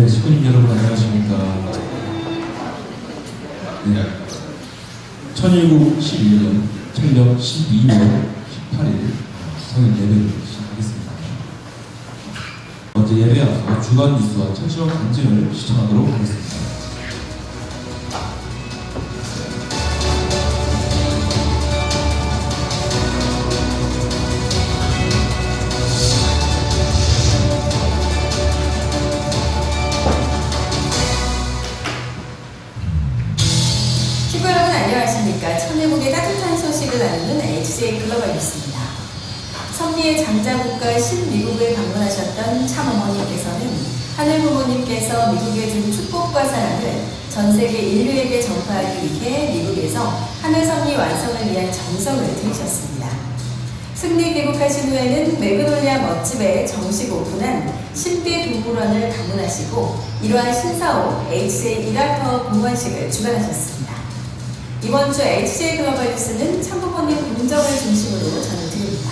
네, 식구님 여러분 안녕하십니까. 네, 1111년 청력 12월 18일 성인 예배를 시작하겠습니다. 먼저 예배에 앞서 주간 뉴스와 청취원 간증을 시청하도록 하겠습니다. 친구 여러분 안녕하십니까. 천일국의 따뜻한 소식을 나누는 HJ 글로벌 뉴스입니다. 선미의 장자국가 신미국을 방문하셨던 참어머니께서는 하늘 부모님께서 미국에 준 축복과 사랑을 전 세계 인류에게 전파하기 위해 미국에서 하늘섭리 완성을 위한 정성을 들이셨습니다. 승리 귀국하신 후에는 매그놀리아 멋집에 정식 오픈한 신비 동물원을 방문하시고 이러한 신사옥 HJ 이라터 공원식을 주관하셨습니다. 이번 주 HJ 글로벌 뉴스는 참부모님 공정을 중심으로 전해드립니다.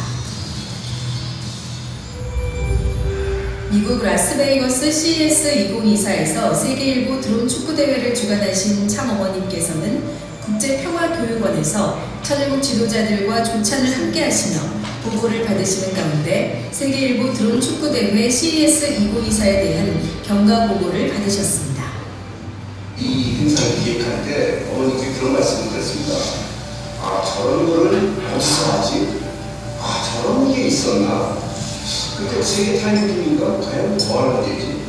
미국 라스베이거스 CES 2024에서 세계일보 드론 축구대회를 주관하신 참어머님께서는 국제평화교육원에서 천일국 지도자들과 조찬을 함께하시며 보고를 받으시는 가운데 세계일보 드론 축구대회 CES 2024에 대한 경과보고를 받으셨습니다. 이 행사를 기획할 때 어머니께 그런 말씀을 드렸습니다. 아, 저런 거를 어디서 하지? 아, 저런 게 있었나? 그때 세계 타임팀인가? 과연 뭐 하는 데지?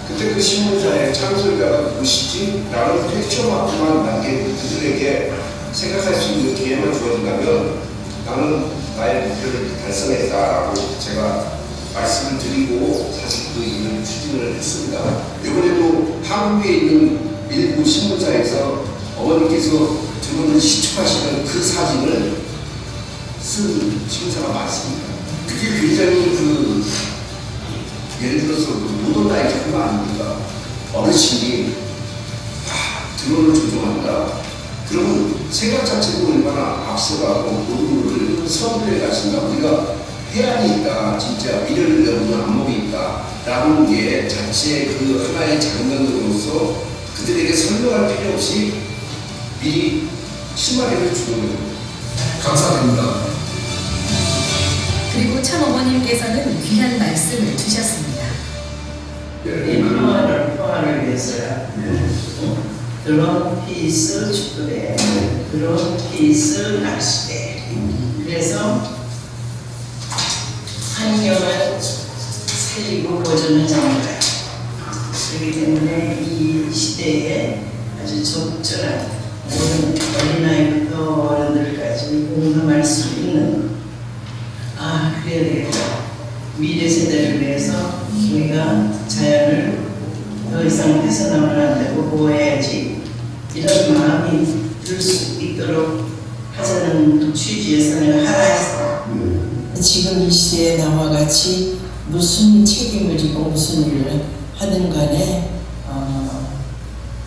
그때 그 신문사의 창설가가 누구시지? 라는 퀘스천 마크만 남긴 그들에게 생각할 수 있는 기회만 주어진다면 나는 나의 목표를 달성했다라고 제가 말씀을 드리고 사실 그 일을 추진을 했습니다. 이번에도 한국에 있는 일부 신문사에서 어머니께서 드론을 시축하시는 그 사진을 쓴 신문사가 많습니다. 그게 굉장히 예를 들어서 모던라이트 그런 거 아닙니까? 어르신이 드론을 조종한다. 그러면 생각 자체도 얼마나 앞서가고 모든 것을 선도해 가신다. 우리가 해안이 있다. 진짜 미래를 여는 안목이 있다. 라는 게 자체 그 하나의 장면으로서 그들에게 설명할 필요 없이 미리 심화를 주는 겁니다. 감사드립니다. 그리고 참어머님께서는 귀한 말씀을 주셨습니다. 이 평화를 위해서야. 드론 피스 축구대, 드론 피스 낚시대. 그래서 환경을 살리고 보존하자는 거야. 그렇기 때문에 이 시대에 아주 적절한 모든 어린아이부터 어른들까지 공감할 수 있는 그래야 되겠다. 미래 세대를 위해서 우리가 자연을 더 이상 뺏어나면 안 되고 보호해야지 이런 마음이 들 수 있도록 하자는 취지에서 내가 하라했어. 지금 이 시대에 나와 같이 무슨 책임을 지고 무슨 일을 하든 간에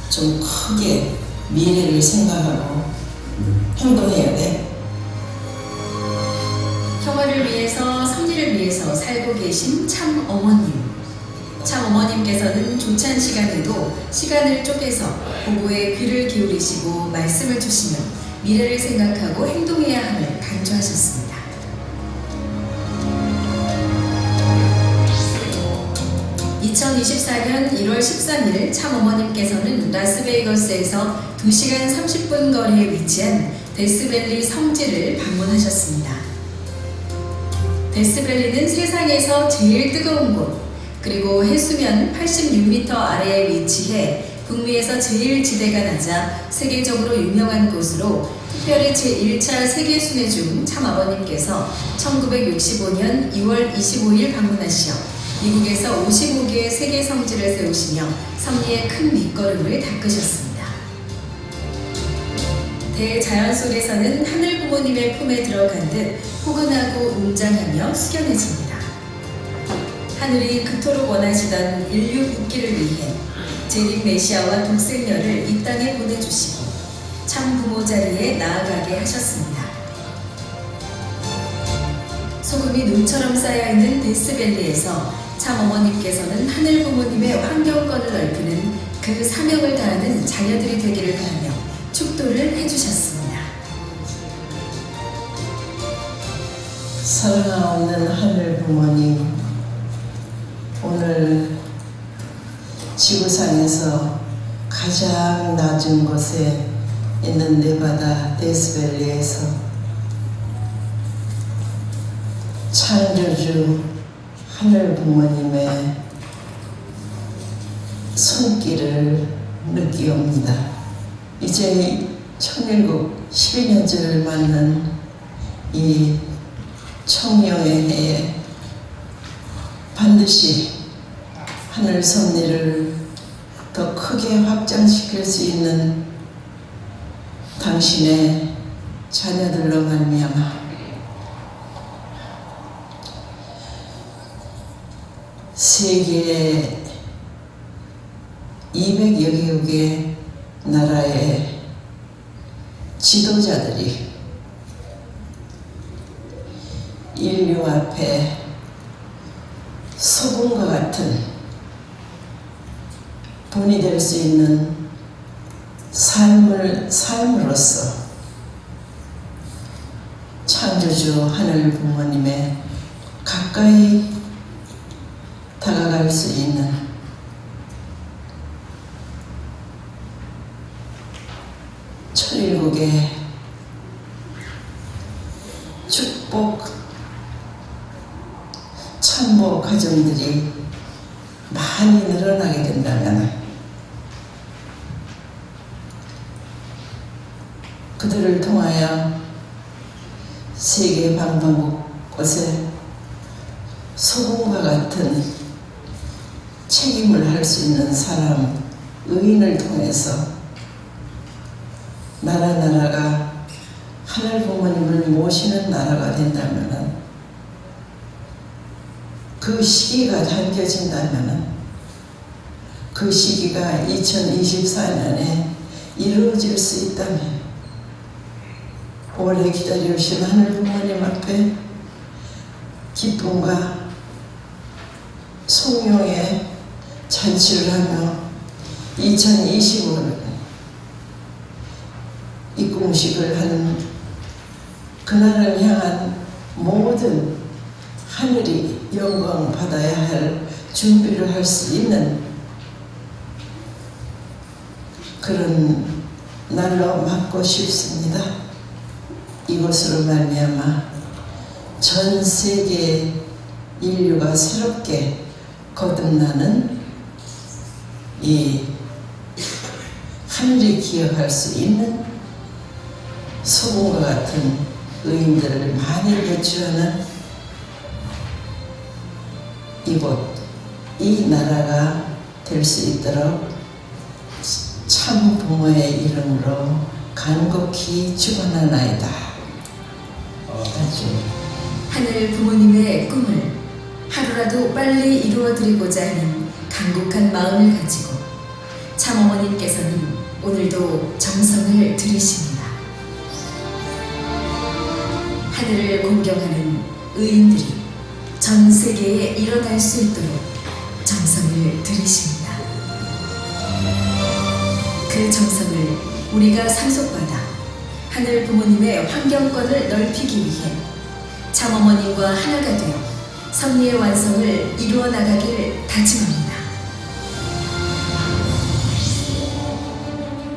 좀 크게 미래를 생각하고 행동해야 돼. 평화를 위해서 섭리를 위해서 살고 계신 참어머님. 참어머님께서는 조찬 시간에도 시간을 쪼개서 보고에 귀를 기울이시고 말씀을 주시며 미래를 생각하고 행동해야 함을 강조하셨습니다. (2024년 1월 13일) 참어머님께서는 라스베이거스에서 2시간 30분 거리에 위치한 데스밸리 성지를 방문하셨습니다. 데스밸리는 세상에서 제일 뜨거운 곳, 그리고 해수면 86m 아래에 위치해 북미에서 제일 지대가 낮아 세계적으로 유명한 곳으로 특별히 제1차 세계순회 중 참아버님께서 1965년 2월 25일 방문하시어 미국에서 55개의 세계 성지를 세우시며 섭리의 큰 밑거름을 닦으셨습니다. 대자연 속에서는 하늘 부모님의 품에 들어간 듯 포근하고 웅장하며 숙연해집니다. 하늘이 그토록 원하시던 인류 복귀를 위해 재림 메시아와 독생녀를 이 땅에 보내주시고 참 부모 자리에 나아가게 하셨습니다. 소금이 눈처럼 쌓여있는 데스밸리에서 참 어머님께서는 하늘 부모님의 환경권을 넓히는 그 사명을 다하는 자녀들이 되기를 바라며 축도를 해주셨습니다. 사랑하는 하늘 부모님, 오늘 지구상에서 가장 낮은 곳에 있는 네바다 데스밸리에서 창조주 하늘 부모님의 손길을 느끼옵니다. 이제 천일국 12년째를 맞는 이 청룡의 해에 반드시 하늘 섭리를 더 크게 확장시킬 수 있는 당신의 자녀들로 말미암아 세계 200여 개국의 나라의 지도자들이 인류 앞에 소금과 같은 본이 될 수 있는 삶으로서 창조주 하늘 부모님의 가까이 다가갈 수 있는 천일국의 축복 참모 가정들이 많이 늘어나게 된다면 그들을 통하여 세계 방방곳곳에 소금과 같은 책임을 할 수 있는 사람, 의인을 통해서 나라가 하늘 부모님을 모시는 나라가 된다면 그 시기가 당겨진다면 그 시기가 2024년에 이루어질 수 있다면 오래 기다려오신 하늘 부모님 앞에 기쁨과 송영의 잔치를 하며 2025년 입궁식을 하는 그날을 향한 모든 하늘이 영광 받아야 할 준비를 할 수 있는 그런 날로 맞고 싶습니다. 이것으로 말미암아 전 세계 인류가 새롭게 거듭나는 이 하늘이 기억할 수 있는 소금과 같은 의인들을 많이 배출하는 이곳, 이 나라가 될 수 있도록 참 부모의 이름으로 간곡히 축원하나이다. 하늘 부모님의 꿈을 하루라도 빨리 이루어드리고자 하는 간곡한 마음을 가지고 참 어머님께서는 오늘도 정성을 들이십니다. 하늘을 공경하는 의인들이 전 세계에 일어날 수 있도록 정성을 들이십니다. 그 정성을 우리가 상속받아 하늘 부모님의 환경권을 넓히기 위해 참 어머님과 하나가 되어 섭리의 완성을 이루어 나가길 다짐합니다.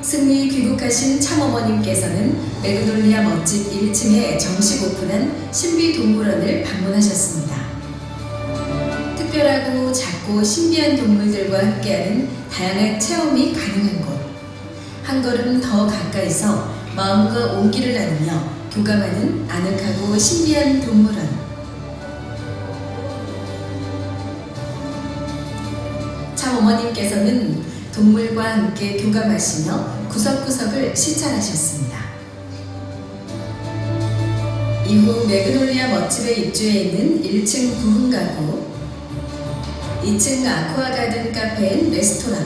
승리 귀국하신 참 어머님께서는 매그놀리아 멋집 1층에 정식 오픈한 신비동물원을 방문하셨습니다. 특별하고 작고 신비한 동물들과 함께하는 다양한 체험이 가능한 곳, 한 걸음 더 가까이서 마음과 온기를 나누며 교감하는 아늑하고 신비한 동물원. 참 어머님께서는 동물과 함께 교감하시며 구석구석을 시찰하셨습니다. 이후 매그놀리아 멋집에 입주해 있는 1층 부흥 가구, 2층 아쿠아가든 카페 앤 레스토랑,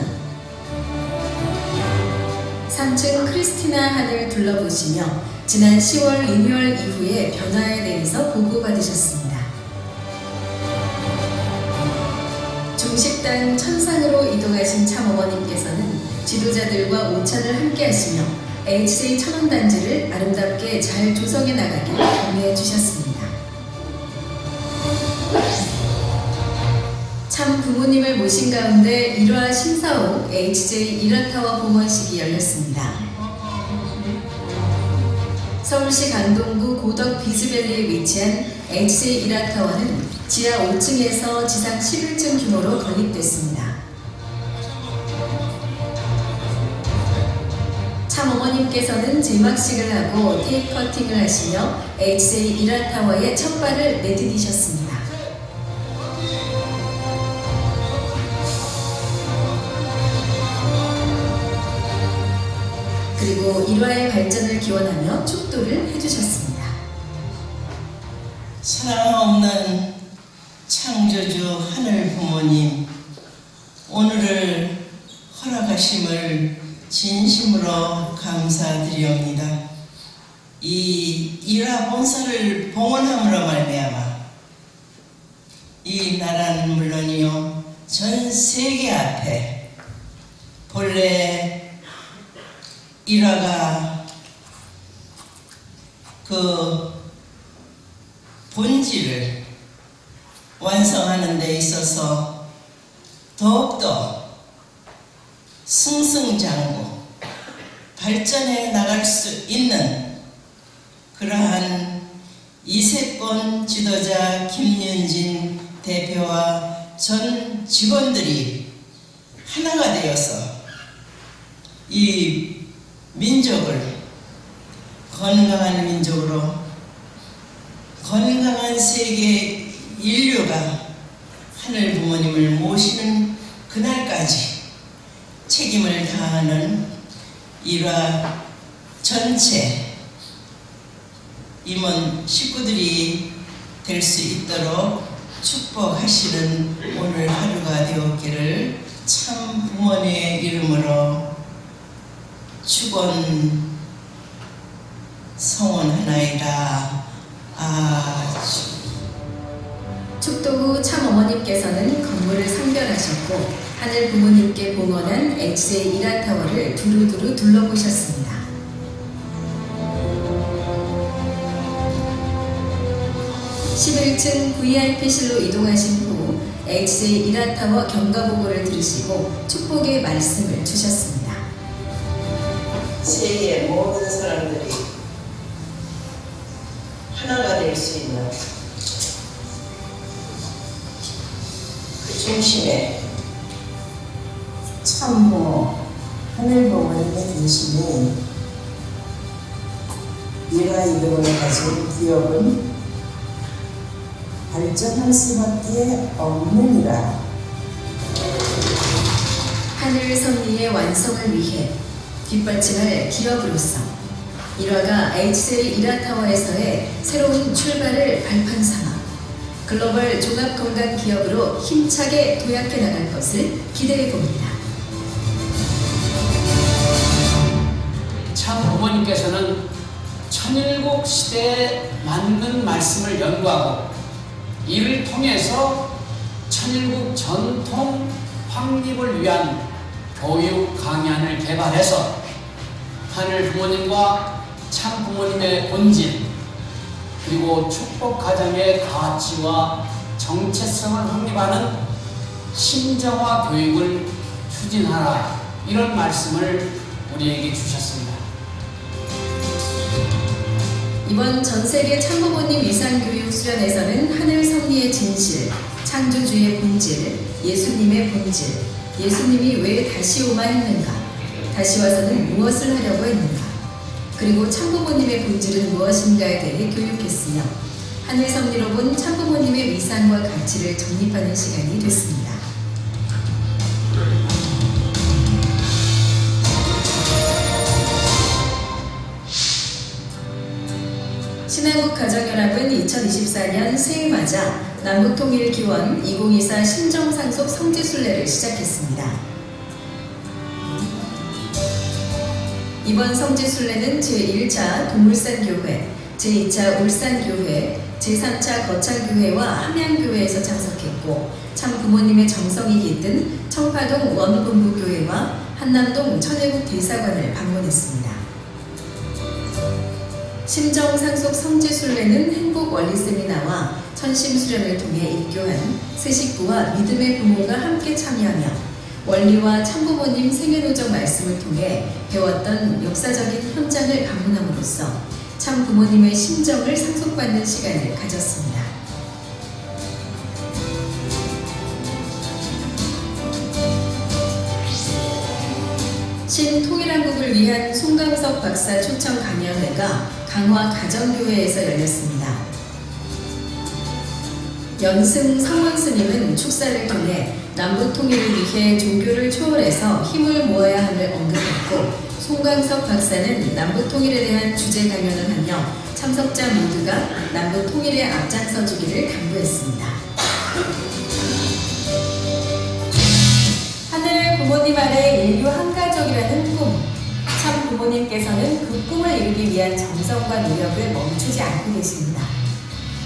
3층 크리스티나 한을 둘러보시며 지난 10월 리뉴얼 이후의 변화에 대해서 보고받으셨습니다. 땅 천상으로 이동하신 참어머님께서는 지도자들과 오찬을 함께 하시며 HJ 천원단지를 아름답게 잘 조성해 나가길 격려해 주셨습니다. 참 부모님을 모신 가운데 1화 신사옥 HJ 일화타워 봉헌식이 열렸습니다. 서울시 강동구 고덕 비즈밸리에 위치한 HJ 일화타워는 지하 5층에서 지상 11층 규모로 건립됐습니다. 참어머님께서는 제막식을 하고 테이프 커팅을 하시며 HJ 일화타워에 첫 발을 내디디셨습니다. 그리고 일화의 발전을 기원하며 축도를 해주셨습니다. 사랑 없는 창조주 하늘 부모님, 오늘을 허락하심을 진심으로 감사드리옵니다. 이 일화 본사를 봉헌함으로 말미암아 이 나라는 물론이요 전 세계 앞에 본래 일화가 그 본질을 완성하는 데 있어서 더욱더 승승장구 발전해 나갈 수 있는 그러한 이세권 지도자 김윤진 대표와 전 직원들이 하나가 되어서 이 민족을 건강한 민족으로 건강한 세계 인류가 하늘 부모님을 모시는 그날까지 책임을 다하는 일화 전체 임원 식구들이 될 수 있도록 축복하시는 오늘 하루가 되었기를 참 부모님의 이름으로 축원 성원하나이다. 축도 후 참어머님께서는 건물을 성별하셨고 하늘 부모님께 봉헌한 HJ 일화타워를 두루두루 둘러보셨습니다. (11층) VIP실로 이동하신 후 HJ 일화타워 경과보고를 들으시고 축복의 말씀을 주셨습니다. 세계의 모든 사람들이 하나가 될 수 있는 그 중심에 참모 하늘 부모님의 중심에 일화 이름을 가진 기업은 발전할 수밖에 없느니라. 하늘 섭리의 완성을 위해 뒷받침할 기업으로서 일화가 HJ 일화타워에서의 새로운 출발을 발판 삼아 글로벌 종합건강기업으로 힘차게 도약해 나갈 것을 기대해 봅니다. 참 어머님께서는 천일국 시대에 맞는 말씀을 연구하고 이를 통해서 천일국 전통 확립을 위한 교육 강연을 개발해서 하늘 부모님과 참 부모님의 본질 그리고 축복 가정의 가치와 정체성을 확립하는 심정화 교육을 추진하라, 이런 말씀을 우리에게 주셨습니다. 이번 전세계 참부모님 위상교육 수련에서는 하늘 섭리의 진실, 창조주의 본질, 예수님의 본질, 예수님이 왜 다시 오마 했는가, 다시 와서는 무엇을 하려고 했는가, 그리고 참부모님의 본질은 무엇인가에 대해 교육했으며 하늘 섭리로 본 참부모님의 위상과 가치를 정립하는 시간이 됐습니다. 신한국 가정연합은 2024년 새해 맞아 남북통일기원 2024 심정상속 성지순례를 시작했습니다. 이번 성지순례는 제1차 동물산교회, 제2차 울산교회, 제3차 거창교회와 함양교회에서 참석했고 참 부모님의 정성이 깃든 청파동 원본부교회와 한남동 천일국 대사관을 방문했습니다. 심정상속 성지순례는 행복원리세미나와 천심수련을 통해 입교한 새 식구와 믿음의 부모가 함께 참여하며 원리와 참부모님 생애노정 말씀을 통해 배웠던 역사적인 현장을 방문함으로써 참 부모님의 심정을 상속받는 시간을 가졌습니다. 신통일한국을 위한 송강석 박사 초청 강연회가 강화 가정교회에서 열렸습니다. 연승 성원 스님은 축사를 통해 남북 통일을 위해 종교를 초월해서 힘을 모아야 함을 언급했고 송강석 박사는 남북 통일에 대한 주제 강연을 하며 참석자 모두가 남북 통일에 앞장서 주기를 당부했습니다. 하늘 부모님 아래 인류 한가족이라는 꿈. 참 부모님께서는 그 꿈을 이루기 위한 정성과 노력을 멈추지 않고 계십니다.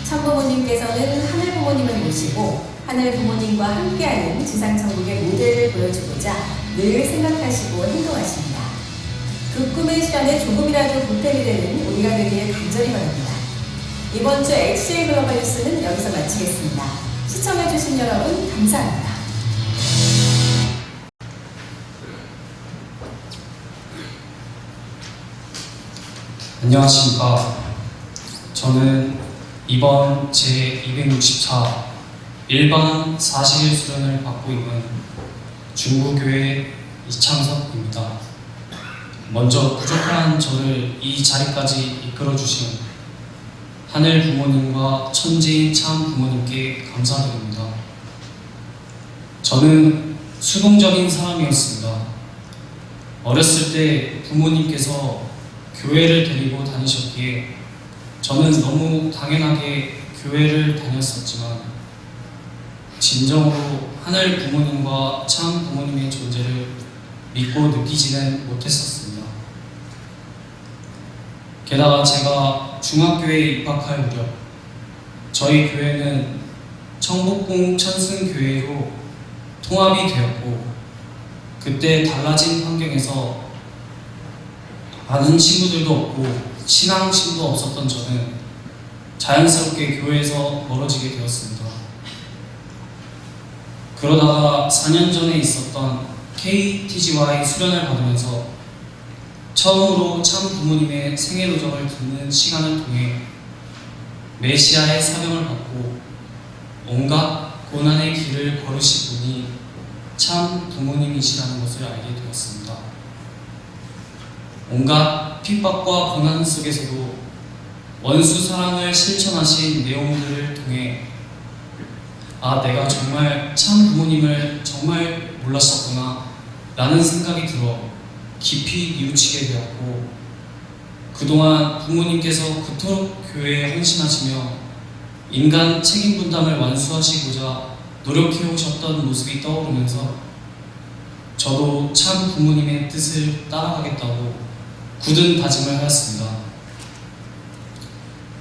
참 부모님께서는 하늘 부모님을 모시고 하늘 부모님과 함께하는 지상천국의 모델을 보여주고자 늘 생각하시고 행동하십니다. 그 꿈의 실현에 조금이라도 보탬이 되는 우리가 되기를 간절히 바랍니다. 이번 주 HCA 글로벌 뉴스는 여기서 마치겠습니다. 시청해주신 여러분 감사합니다. 안녕하십니까. 저는 이번 제264 일반 40일 수련을 받고 있는 중부교회 이창석입니다. 먼저 부족한 저를 이 자리까지 이끌어주신 하늘 부모님과 천지인 참 부모님께 감사드립니다. 저는 수동적인 사람이었습니다. 어렸을 때 부모님께서 교회를 데리고 다니셨기에 저는 너무 당연하게 교회를 다녔었지만 진정으로 하늘 부모님과 참 부모님의 존재를 믿고 느끼지는 못했었습니다. 게다가 제가 중학교에 입학할 무렵 저희 교회는 청복궁 천승교회로 통합이 되었고 그때 달라진 환경에서 아는 친구들도 없고 신앙심도 없었던 저는 자연스럽게 교회에서 멀어지게 되었습니다. 그러다가 4년 전에 있었던 KTGY 수련을 받으면서 처음으로 참 부모님의 생애노정을 듣는 시간을 통해 메시아의 사명을 받고 온갖 고난의 길을 걸으신 분이 참 부모님이시라는 것을 알게 되었습니다. 온갖 핍박과 고난 속에서도 원수 사랑을 실천하신 내용들을 통해 아, 내가 정말 참 부모님을 정말 몰랐었구나 라는 생각이 들어 깊이 뉘우치게 되었고 그동안 부모님께서 그토록 교회에 헌신하시며 인간 책임 분담을 완수하시고자 노력해 오셨던 모습이 떠오르면서 저도 참 부모님의 뜻을 따라가겠다고 굳은 다짐을 하였습니다.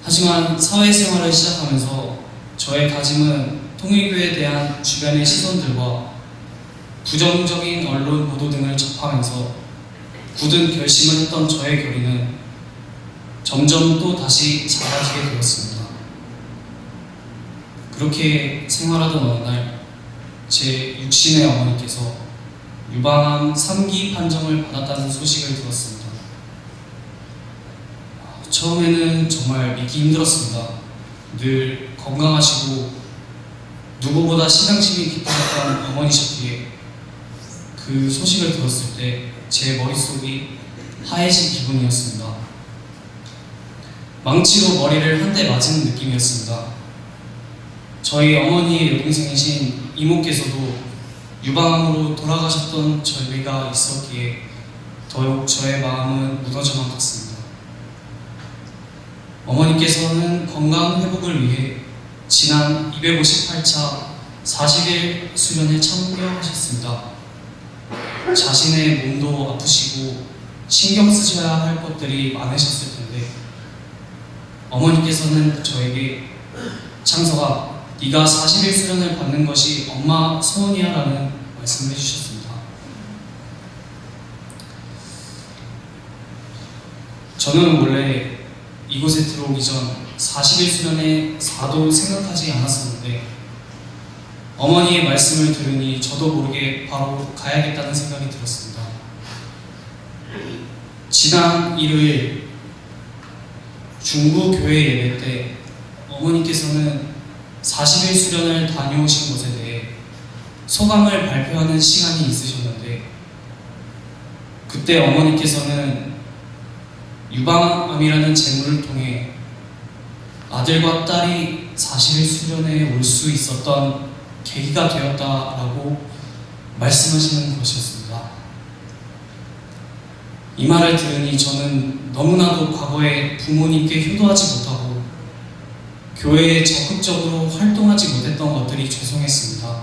하지만 사회생활을 시작하면서 저의 다짐은 통일교에 대한 주변의 시선들과 부정적인 언론 보도 등을 접하면서 굳은 결심을 했던 저의 결의는 점점 또 다시 작아지게 되었습니다. 그렇게 생활하던 어느 날 제 육신의 어머니께서 유방암 3기 판정을 받았다는 소식을 들었습니다. 처음에는 정말 믿기 힘들었습니다. 늘 건강하시고 누구보다 신앙심이 깊으셨던 어머니셨기에 그 소식을 들었을 때 제 머릿속이 하얘진 기분이었습니다. 망치로 머리를 한 대 맞은 느낌이었습니다. 저희 어머니의 여동생이신 이모께서도 유방암으로 돌아가셨던 저희가 있었기에 더욱 저의 마음은 무너져만 갔습니다. 어머니께서는 건강 회복을 위해 지난 258차 40일 수련에 참여하셨습니다. 자신의 몸도 아프시고 신경 쓰셔야 할 것들이 많으셨을 텐데 어머니께서는 저에게 창서가 네가 40일 수련을 받는 것이 엄마 소원이야 라는 말씀을 해주셨습니다. 저는 원래 이곳에 들어오기 전 40일 수련의 4도 생각하지 않았었는데 어머니의 말씀을 들으니 저도 모르게 바로 가야겠다는 생각이 들었습니다. 지난 일요일 중부 교회 예배 때 어머니께서는 40일 수련을 다녀오신 것에 대해 소감을 발표하는 시간이 있으셨는데 그때 어머니께서는 유방암이라는 재물을 통해 아들과 딸이 40일 수련에 올 수 있었던 계기가 되었다라고 말씀하시는 것이었습니다. 이 말을 들으니 저는 너무나도 과거에 부모님께 효도하지 못하고 교회에 적극적으로 활동하지 못했던 것들이 죄송했습니다.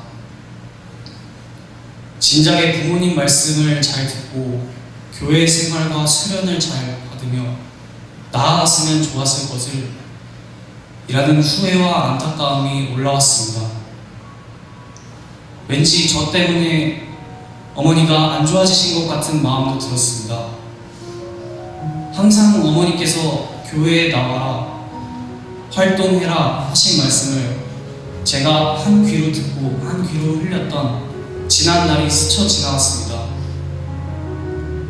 진작에 부모님 말씀을 잘 듣고 교회 생활과 수련을 잘 받으며 나아갔으면 좋았을 것을 이라는 후회와 안타까움이 올라왔습니다. 왠지 저 때문에 어머니가 안 좋아지신 것 같은 마음도 들었습니다. 항상 어머니께서 교회에 나와라, 활동해라 하신 말씀을 제가 한 귀로 듣고 한 귀로 흘렸던 지난 날이 스쳐 지나갔습니다.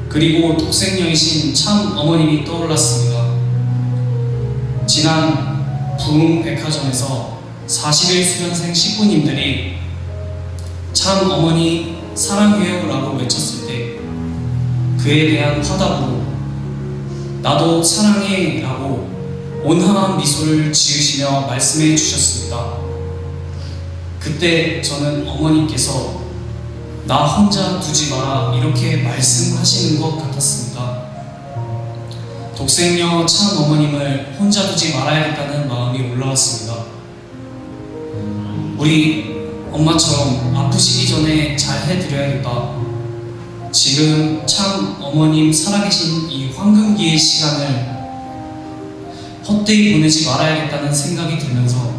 그리고 독생녀이신 참 어머님이 떠올랐습니다. 지난 부흥백화점에서 40일 수련생 식구님들이 참 어머니 사랑해요 라고 외쳤을 때 그에 대한 화답으로 나도 사랑해 라고 온화한 미소를 지으시며 말씀해 주셨습니다. 그때 저는 어머니께서 나 혼자 두지 마라 이렇게 말씀하시는 것 같았습니다. 독생녀 참 어머님을 혼자 두지 말아야겠다는 마음이 올라왔습니다. 우리 엄마처럼 아프시기 전에 잘 해드려야겠다. 지금 참 어머님 살아계신 이 황금기의 시간을 헛되이 보내지 말아야겠다는 생각이 들면서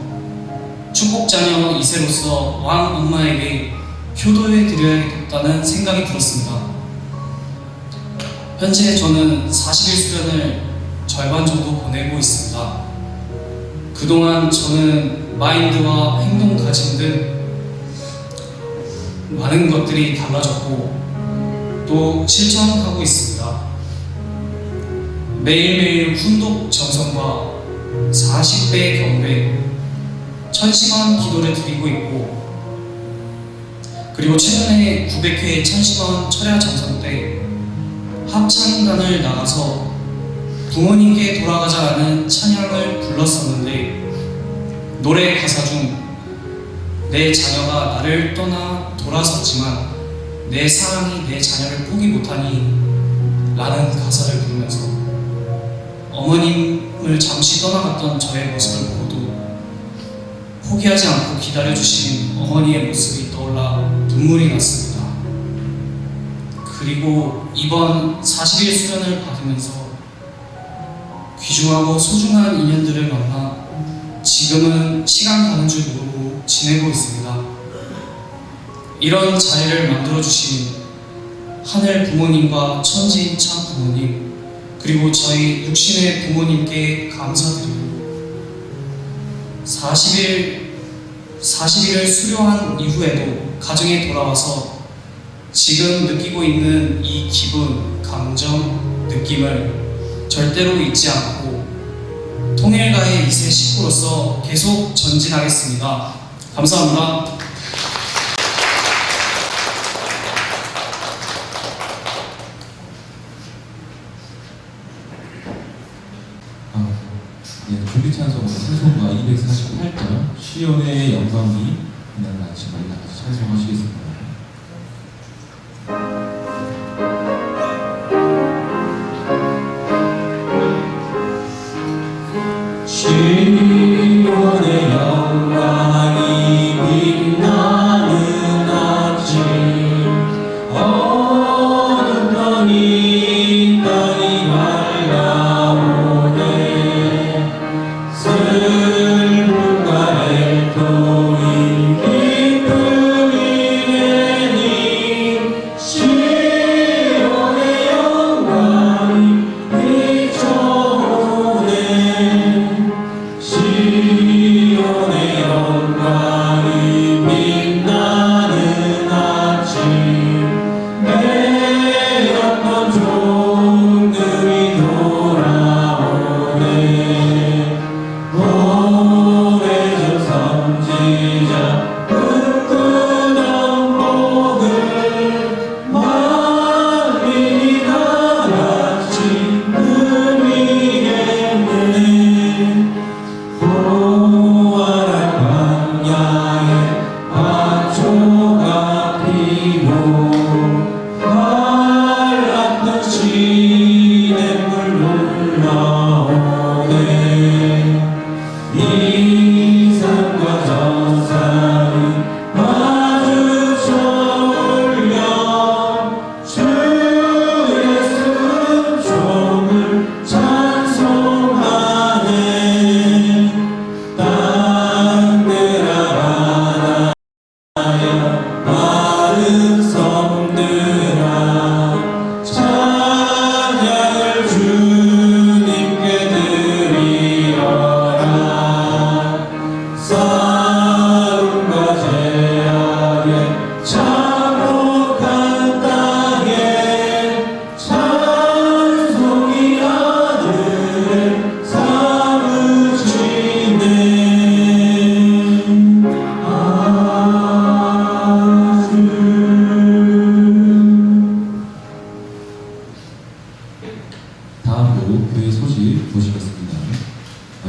축복자녀 이세로서 왕 엄마에게 효도해드려야겠다는 생각이 들었습니다. 현재 저는 40일 수련을 절반 정도 보내고 있습니다. 그동안 저는 마인드와 행동 가짐 등 많은 것들이 달라졌고 또 실천하고 있습니다. 매일매일 훈독 정성과 40배 경배, 1000시간 기도를 드리고 있고 그리고 최근에 900회 1000시간 철야 정성 때 합창단을 나가서 부모님께 돌아가자라는 찬양을 불렀었는데 노래 가사 중 내 자녀가 나를 떠나 돌아섰지만 내 사랑이 내 자녀를 포기 못하니 라는 가사를 부르면서 어머님을 잠시 떠나갔던 저의 모습을 보고도 포기하지 않고 기다려주신 어머니의 모습이 떠올라 눈물이 났습니다. 그리고 이번 40일 수련을 받으면서 귀중하고 소중한 인연들을 만나 지금은 시간 가는 줄 모르고 지내고 있습니다. 이런 자리를 만들어주신 하늘 부모님과 천지인 참 부모님 그리고 저희 육신의 부모님께 감사드리고 40일을 수료한 이후에도 가정에 돌아와서 지금 느끼고 있는 이 기분, 감정, 느낌을 절대로 잊지 않고 통일가의 2세 식구로서 계속 전진하겠습니다. 감사합니다. 준비찬송가 찬송가 248절 시온의 영광이 그날 아침 우리 같이 찬송하시겠습니다. 시온의 영광이 빛나는 아침 어둠더니 땅이 맑아오네 슬픈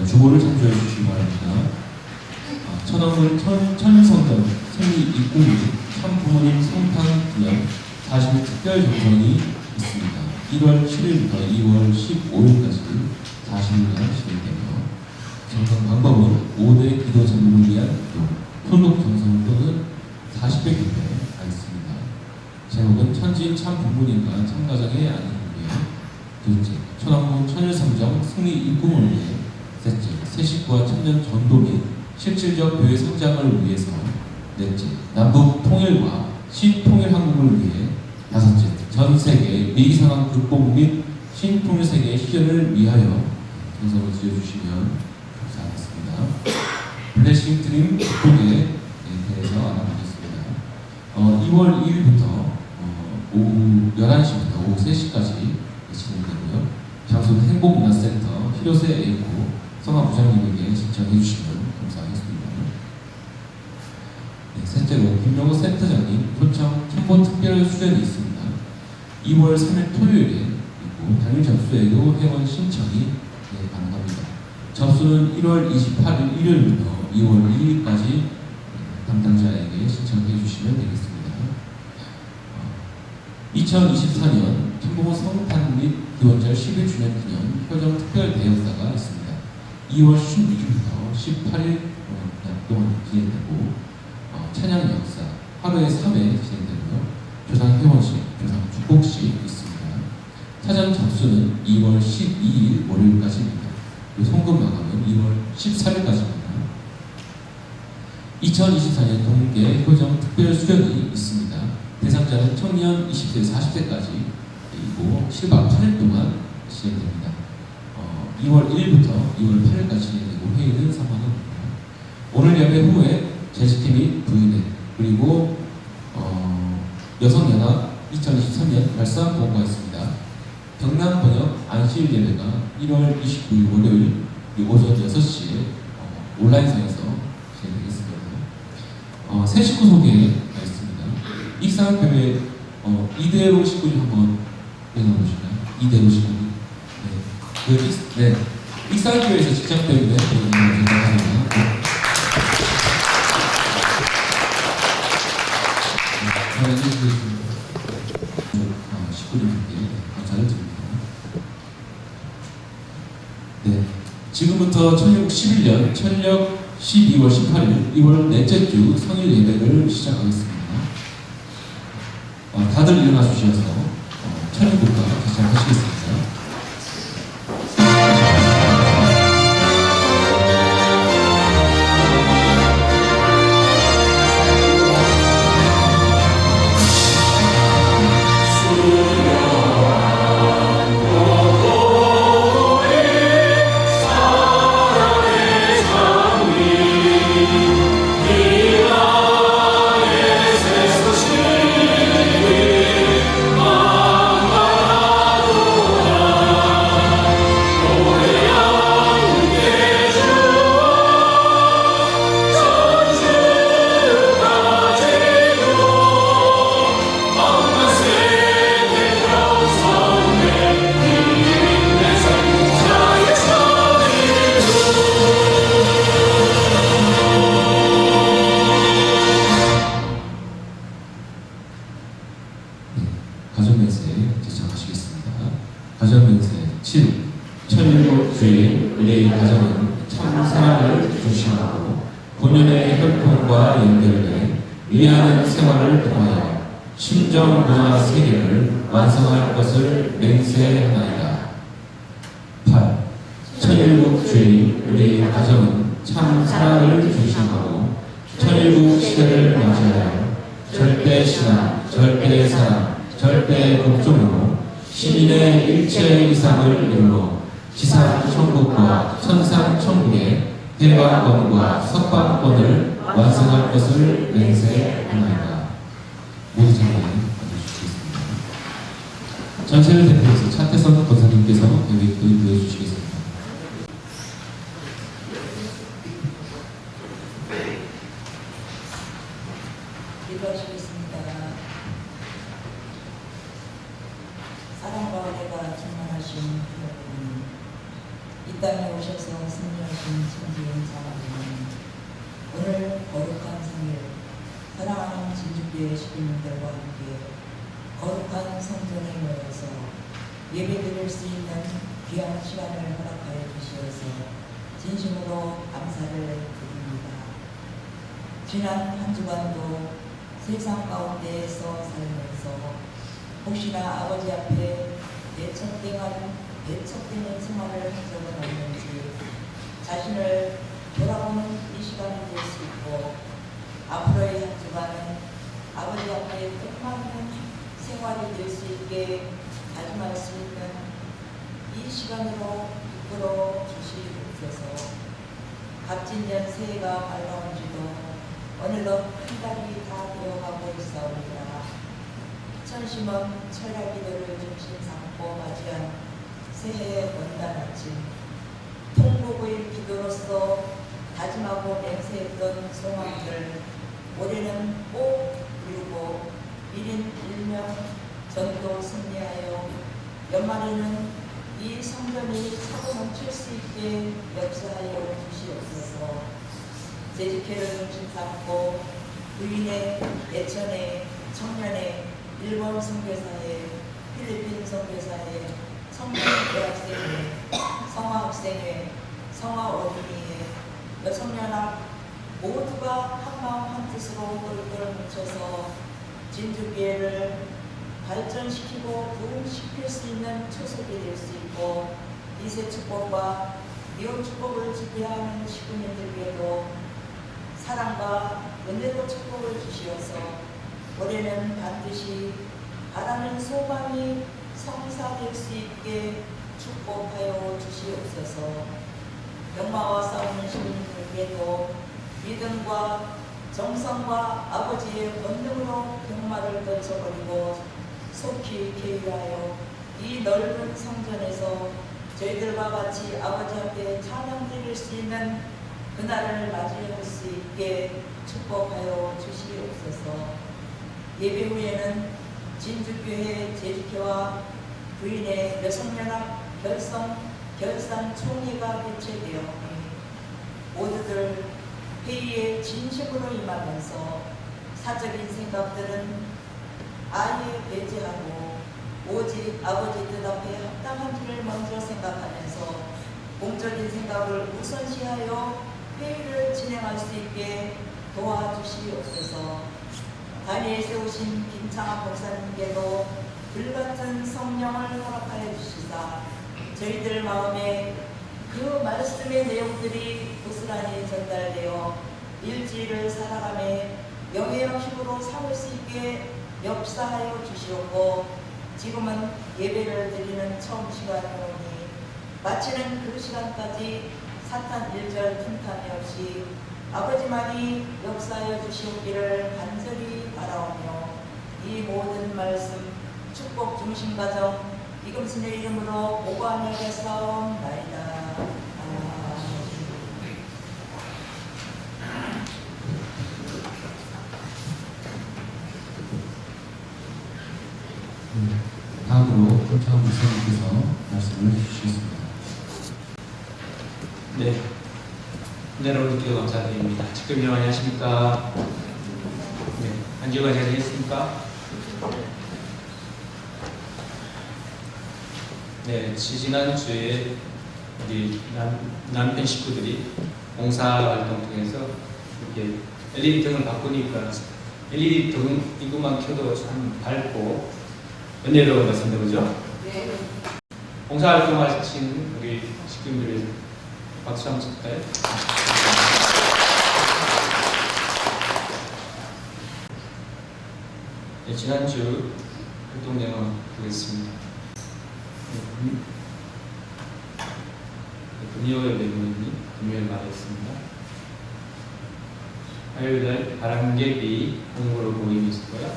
주보를 참조해 주시기 바랍니다. 천왕문 천성전 생리 입궁 및 참부모님 성탄 기념 40일 특별 정성이 있습니다. 1월 7일부터 2월 15일까지 40일간 진행되며 정성 방법은 5대 기도 제목을 위한 기도, 혼독 정성 또는 40배 기도에 있습니다. 제목은 천지인 참부모님과 참가장의 안위를 위해, 둘째, 천왕문 천일성정 승리 입궁을 위해, 셋째, 새 식구와 천년 전도 및 실질적 교회 성장을 위해서, 넷째, 남북 통일과 신통일 한국을 위해, 다섯째, 전 세계 위기 상황 극복 및 신통일 세계의 실현을 위하여 정성을 지어주시면 감사하겠습니다. 블레싱 드림 극복에 대해서 알아보겠습니다. 2월 2일부터 오후 11시부터 오후 3시까지 진행되고요. 장소는 행복문화센터 히로세 에이코 성화 부장님에게 신청해 주시면 감사하겠습니다. 네, 셋째로 김영호 센터장님 초청 첨보 특별 수련이 있습니다. 2월 3일 토요일에 있고 당일 접수에도 회원 신청이 가능합니다. 접수는 1월 28일 일요일부터 2월 2일까지 담당자에게 신청해 주시면 되겠습니다. 2024년 김봉호 성탄 및 기원절 11주년 기념 효정 특별 대역사가 있습니다. 2월 16일부터 18일 동안 진행되고 찬양 역사 하루에 3회 진행되고요. 조상 회원식, 조상 축복식 있습니다. 사전 접수는 2월 12일 월요일까지입니다. 송금 마감은 2월 14일까지입니다. 2024년 동계 효정 특별 수련이 있습니다. 대상자는 청년 20세, 40세까지 그리고 7박 8일 동안 진행됩니다. 2월 1일부터 2월 8일까지 진행되고 회의는 3만원입니다. 오늘 예배 후에 재직팀 및 부인회 그리고 여성연합 2023년 발상 보고가 있습니다. 경남 번역 안시일 예배가 1월 29일 월요일 오전 6시에 온라인상에서 진행되겠습니다. 새 식구 소개가 있습니다. 익산교회 이대로 식구님 한번 읽어보실까요? 이대로 식구님. 네. 익산교회에서 직장 때문에 생각합니다. 식구님께 감사를 드립니다. 네. 지금부터 1611년 천력 12월 18일 2월 넷째 주 성일 예배를 시작하겠습니다. 다들 일어나 주셔서 천일국가 시작하시겠습니다. 가정면세 제청하시겠습니다. 가정면세 7. 천일국 주일 우리의 가정은 참 생활을 중심하고 본연의 혈통과 연결돼 위하는 생활을 통하여 심정 문화 세계를 완성할 것을 맹세하나이다. 8. 천일국 주일 우리의 가정은 참 생활을 중심하고 천일국 시대를 맞이하여 절대 신앙, 절대 사랑, 절대 복종으로 시민의 일체 이상을 이루어 지상 천국과 천상 천국의 해방권과 석방권을 완성할 것을 맹세하나이다. 모두 자리에 앉아주시겠습니다. 전체를 대표해서 차태선 권사님께서 계획도 인도해 주시겠습니다. 기도하시겠습니다. 사랑과 은혜가 충만하신 여러분, 이 땅에 오셔서 승리하신 진지인 사람은 오늘 거룩한 생일 사랑하는 진주교회 시민들과 함께 거룩한 성전에 모여서 예배드릴 수 있는 귀한 시간을 허락하여 주시어서 진심으로 감사를 드립니다. 지난 한 주간도 세상 가운데에서 살면서 혹시나 아버지 앞에 배척되는 생활을 한 적은 없는지 자신을 돌아보는 이 시간이 될 수 있고 앞으로의 한 주간은 아버지 앞에 뜻맞는 생활이 될 수 있게 다짐할 수 있는 이 시간으로 이끌어 주시옵소서. 갑진년 새해가 밝아온 지도 어느덧 한 달이 다 되어가고 있사오리라. 천심은 철야 기도를 중심 삼고 맞이한 새해의 원단 아침, 통곡의 기도로서 다짐하고 맹세했던 소망들 올해는 꼭 이루고 1인 1명 전도 승리하여 연말에는 이 성전이 차고 넘칠 수 있게 역사하여 주시옵소서. 재직회를 중심 삼고 부인의 예천의 청년의 일본 선교사회, 필리핀 선교사회, 청년 대학생회, 성화학생회, 성화어린이회, 여성연합 모두가 한마음 한뜻으로 똘똘 뭉쳐서 진주교회를 발전시키고 부흥시킬 수 있는 초석이 될 수 있고 이세 축복과 미혼 축복을 지배하는 식구님들께도 사랑과 은혜로 축복을 주시어서 올해는 반드시 바라는 소망이 성사될 수 있게 축복하여 주시옵소서. 병마와 싸우는 시민들께도 믿음과 정성과 아버지의 권능으로 병마를 던져버리고 속히 개유하여 이 넓은 성전에서 저희들과 같이 아버지 앞에 찬양 드릴 수 있는 그날을 맞이할 수 있게 축복하여 주시옵소서. 예배 후에는 진주교회 재직회와 부인의 여성연합 결산 총회가 개최되어 모두들 회의에 진심으로 임하면서 사적인 생각들은 아예 배제하고 오직 아버지 뜻 앞에 합당한지를 먼저 생각하면서 공적인 생각을 우선시하여 회의를 진행할 수 있게 도와주시옵소서. 다니엘 세우신 김창학 목사님께도 불같은 성령을 허락하여 주시사 저희들 마음에 그 말씀의 내용들이 고스란히 전달되어 일주일을 살아가며 영예의 힘으로 삼을 수 있게 역사하여 주시옵고 지금은 예배를 드리는 처음 시간이오니 마치는 그 시간까지 사탄 일절 틈탐이 없이 아버지만이 역사하여 주시옵기를 간절히 바라오며 이 모든 말씀 축복 중심 가정 이금순의 이름으로 오관하겠사옵나이다. 다음으로 김창훈 목사님께서 말씀을 해주시겠습니다. 네, 여러분께 감사드립니다. 지금 안녕하십니까? 네, 한 주간 잘 지냈습니까? 네, 지난주에 우리 남편 식구들이 봉사활동 통해서 이렇게 LED 등을 바꾸니까 LED 등 이것만 켜도 참 밝고 은혜로운 것 같습니다. 그죠? 네. 봉사활동 하신 우리 식구들 박수 한번 칠까요? 네, 지난주 활동 내용 보겠습니다. 금요일 내용이 금요일 말했습니다. 화요일날 바람개비 공부로 모임이 있을 거야.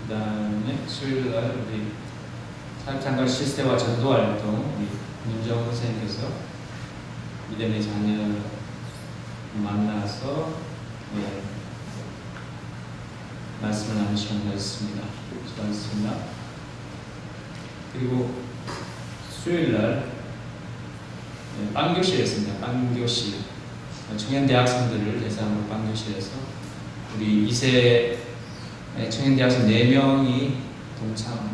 그 다음에 수요일날 우리 사역장과 시스템과 전도활동 우리 문정 선생님께서 믿음의 자녀 만나서 말씀을 나누시는 것이었습니다. 수고하셨습니다. 그리고 수요일날 빵교실이었습니다. 빵교실. 청년 대학생들을 대상으로 빵교실에서 우리 2세 청년 대학생 4명이 동참한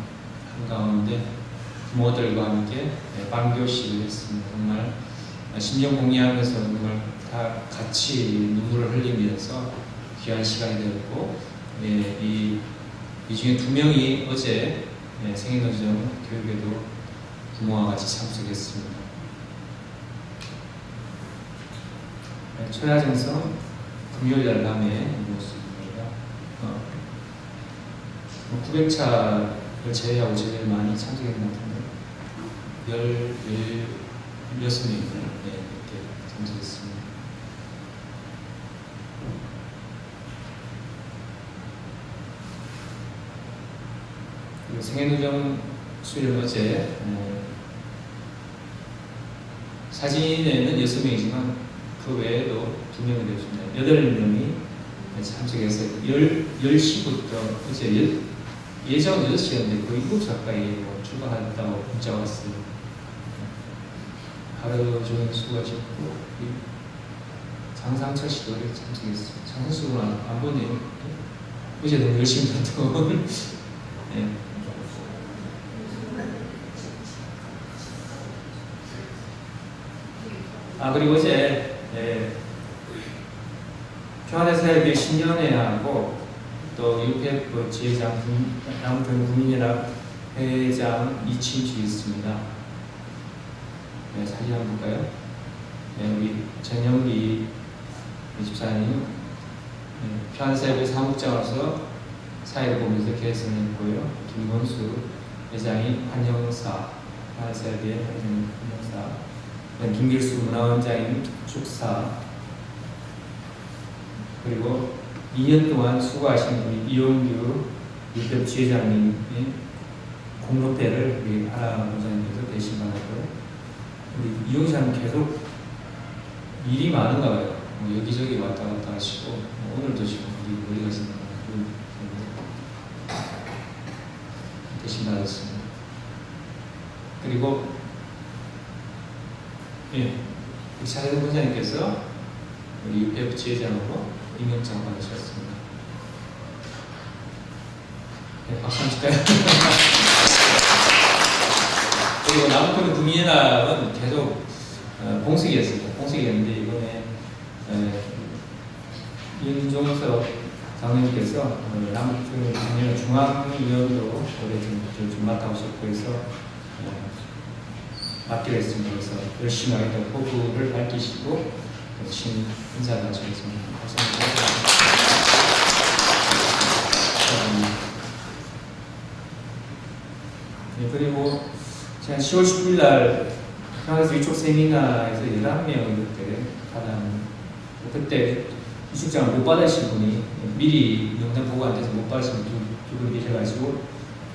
가운데 부모들과 함께 빵교실을 했습니다. 정말 심정 공유하면서 정말 다 같이 눈물을 흘리면서 귀한 시간이 되었고, 이 중에 2명이 어제 생애노정 교육에도 부모와 같이 참석했습니다. 초야정성 금요일날 밤에 모습입니다. 900차를 제외하고 제일 많이 참석했던 것 같은데 16명이 이렇게 참석했습니다. 그리고 생애노정 수요일 어제 사진에는 6명이지만 그 외에도 2명이 되었습니다. 8명이 참석해서 10시부터 어제 예정 6시였는데 거의 7시 가까이 출발했다고 문자가 왔어요. 하루 종일 수고 짓고 장상철 씨도 참석했어요. 장상철 씨도 안 보네요. 어제 너무 열심히 했던 네. 그리고 어제 평화대사협의 신년회하고 또 UPF 지회장 양평 국민연합 회장 이침주 있습니다. 사진 한번 볼까요? 우리 전영기 집사님 평화대사협의 사무장으로서 사회를 보면서 개선했고요. 김건수 회장이 환영사, 평화대사협의 환영사, 김길수 문화원장님 축사, 그리고 2년 동안 수고하신 우리 이용규 유럽 지회장님의 공로패를 우리 하나 원장님께서 대신 받았고요. 우리 이용사는 계속 일이 많은가 봐요. 여기저기 왔다 갔다 하시고 오늘도 지금 우리 어디 가시는 대신 받았습니다. 그리고 차세동 원장님께서 우리 UPF 지회장으로 임명장 받으셨습니다. 박수 한번 칠까요? 그리고 남편 국민연합은 계속 봉숙이었습니다. 봉숙이었는데 이번에 윤종석 장로님께서 남편 국민연합 중앙위원으로 올해 좀 맡아오셨고 해서 맡기로 했습니다. 그래서 열심히 하겠다고 포부를 밝히시고 열심히 인사를 마치겠습니다. 감사합니다. 그리고 제가 10월 10일 날 평화에서 위촉 세미나에서 11명 이렇게 받았는데 그때 위촉장을 못 받으신 분이 미리 명단 보고 안 돼서 못 받으신 두 분이 계셔가지고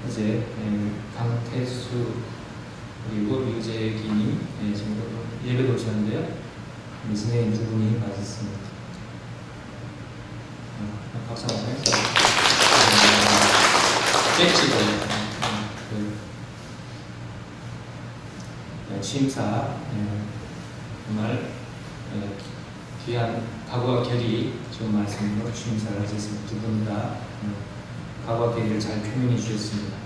이제 강태수 그리고 유재기님 지금 예배도 오셨는데요. 우리 선생님 두 분이 맞았습니다. 박수 한번 해주세요. 배지도 취임사 정말 귀한 각오와 결의 좋은 말씀으로 취임사를 하셨습니다. 두 분 다 각오와 결의를 잘 표명해 주셨습니다.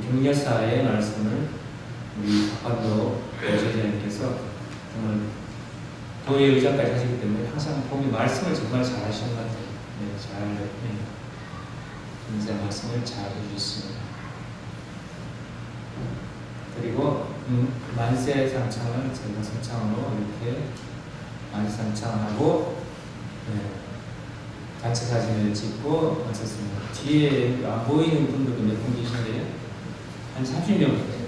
격려사의 말씀을 우리 박관도 제자님께서 정말 도의 의장까지 하시기 때문에 항상 보면 말씀을 정말 잘 하시는 것 같아요. 격려사 말씀을 잘 해주셨습니다. 그리고 만세 상창을 제가 상창으로 이렇게 만세 상창하고 단체 사진을 찍고 마쳤습니다. 뒤에 안 보이는 분들도 몇 분 계신데요. 한 30명 정도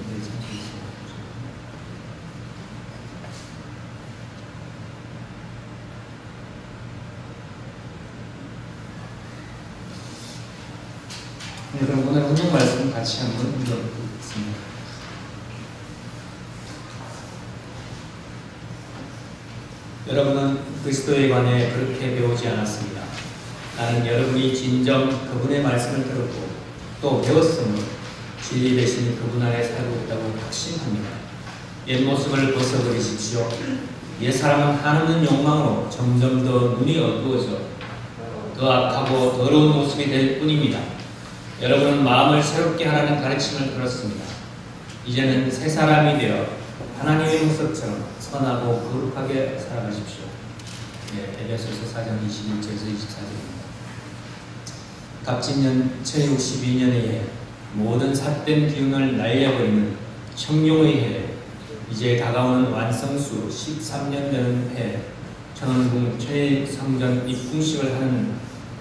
그럼 오늘 운동 말씀 같이 한번 읽어보겠습니다. 여러분은 그리스도에 관해 그렇게 배우지 않았습니다. 나는 여러분이 진정 그분의 말씀을 들었고 또 배웠으므로 진리 대신 그분 안에 살고 있다고 확신합니다. 옛 모습을 벗어버리십시오. 옛 사람은 한없는 욕망으로 점점 더 눈이 어두워져 더 악하고 더러운 모습이 될 뿐입니다. 여러분은 마음을 새롭게 하라는 가르침을 들었습니다. 이제는 새 사람이 되어 하나님의 모습처럼 선하고 거룩하게 살아가십시오. 에베소서 4장 21절에서 24절입니다. 갑진년 1062년의 해, 모든 삿된 기운을 날려버리는 청룡의 해, 이제 다가오는 완성수 13년 되는 해, 천원궁 천일성전 입궁식을 하는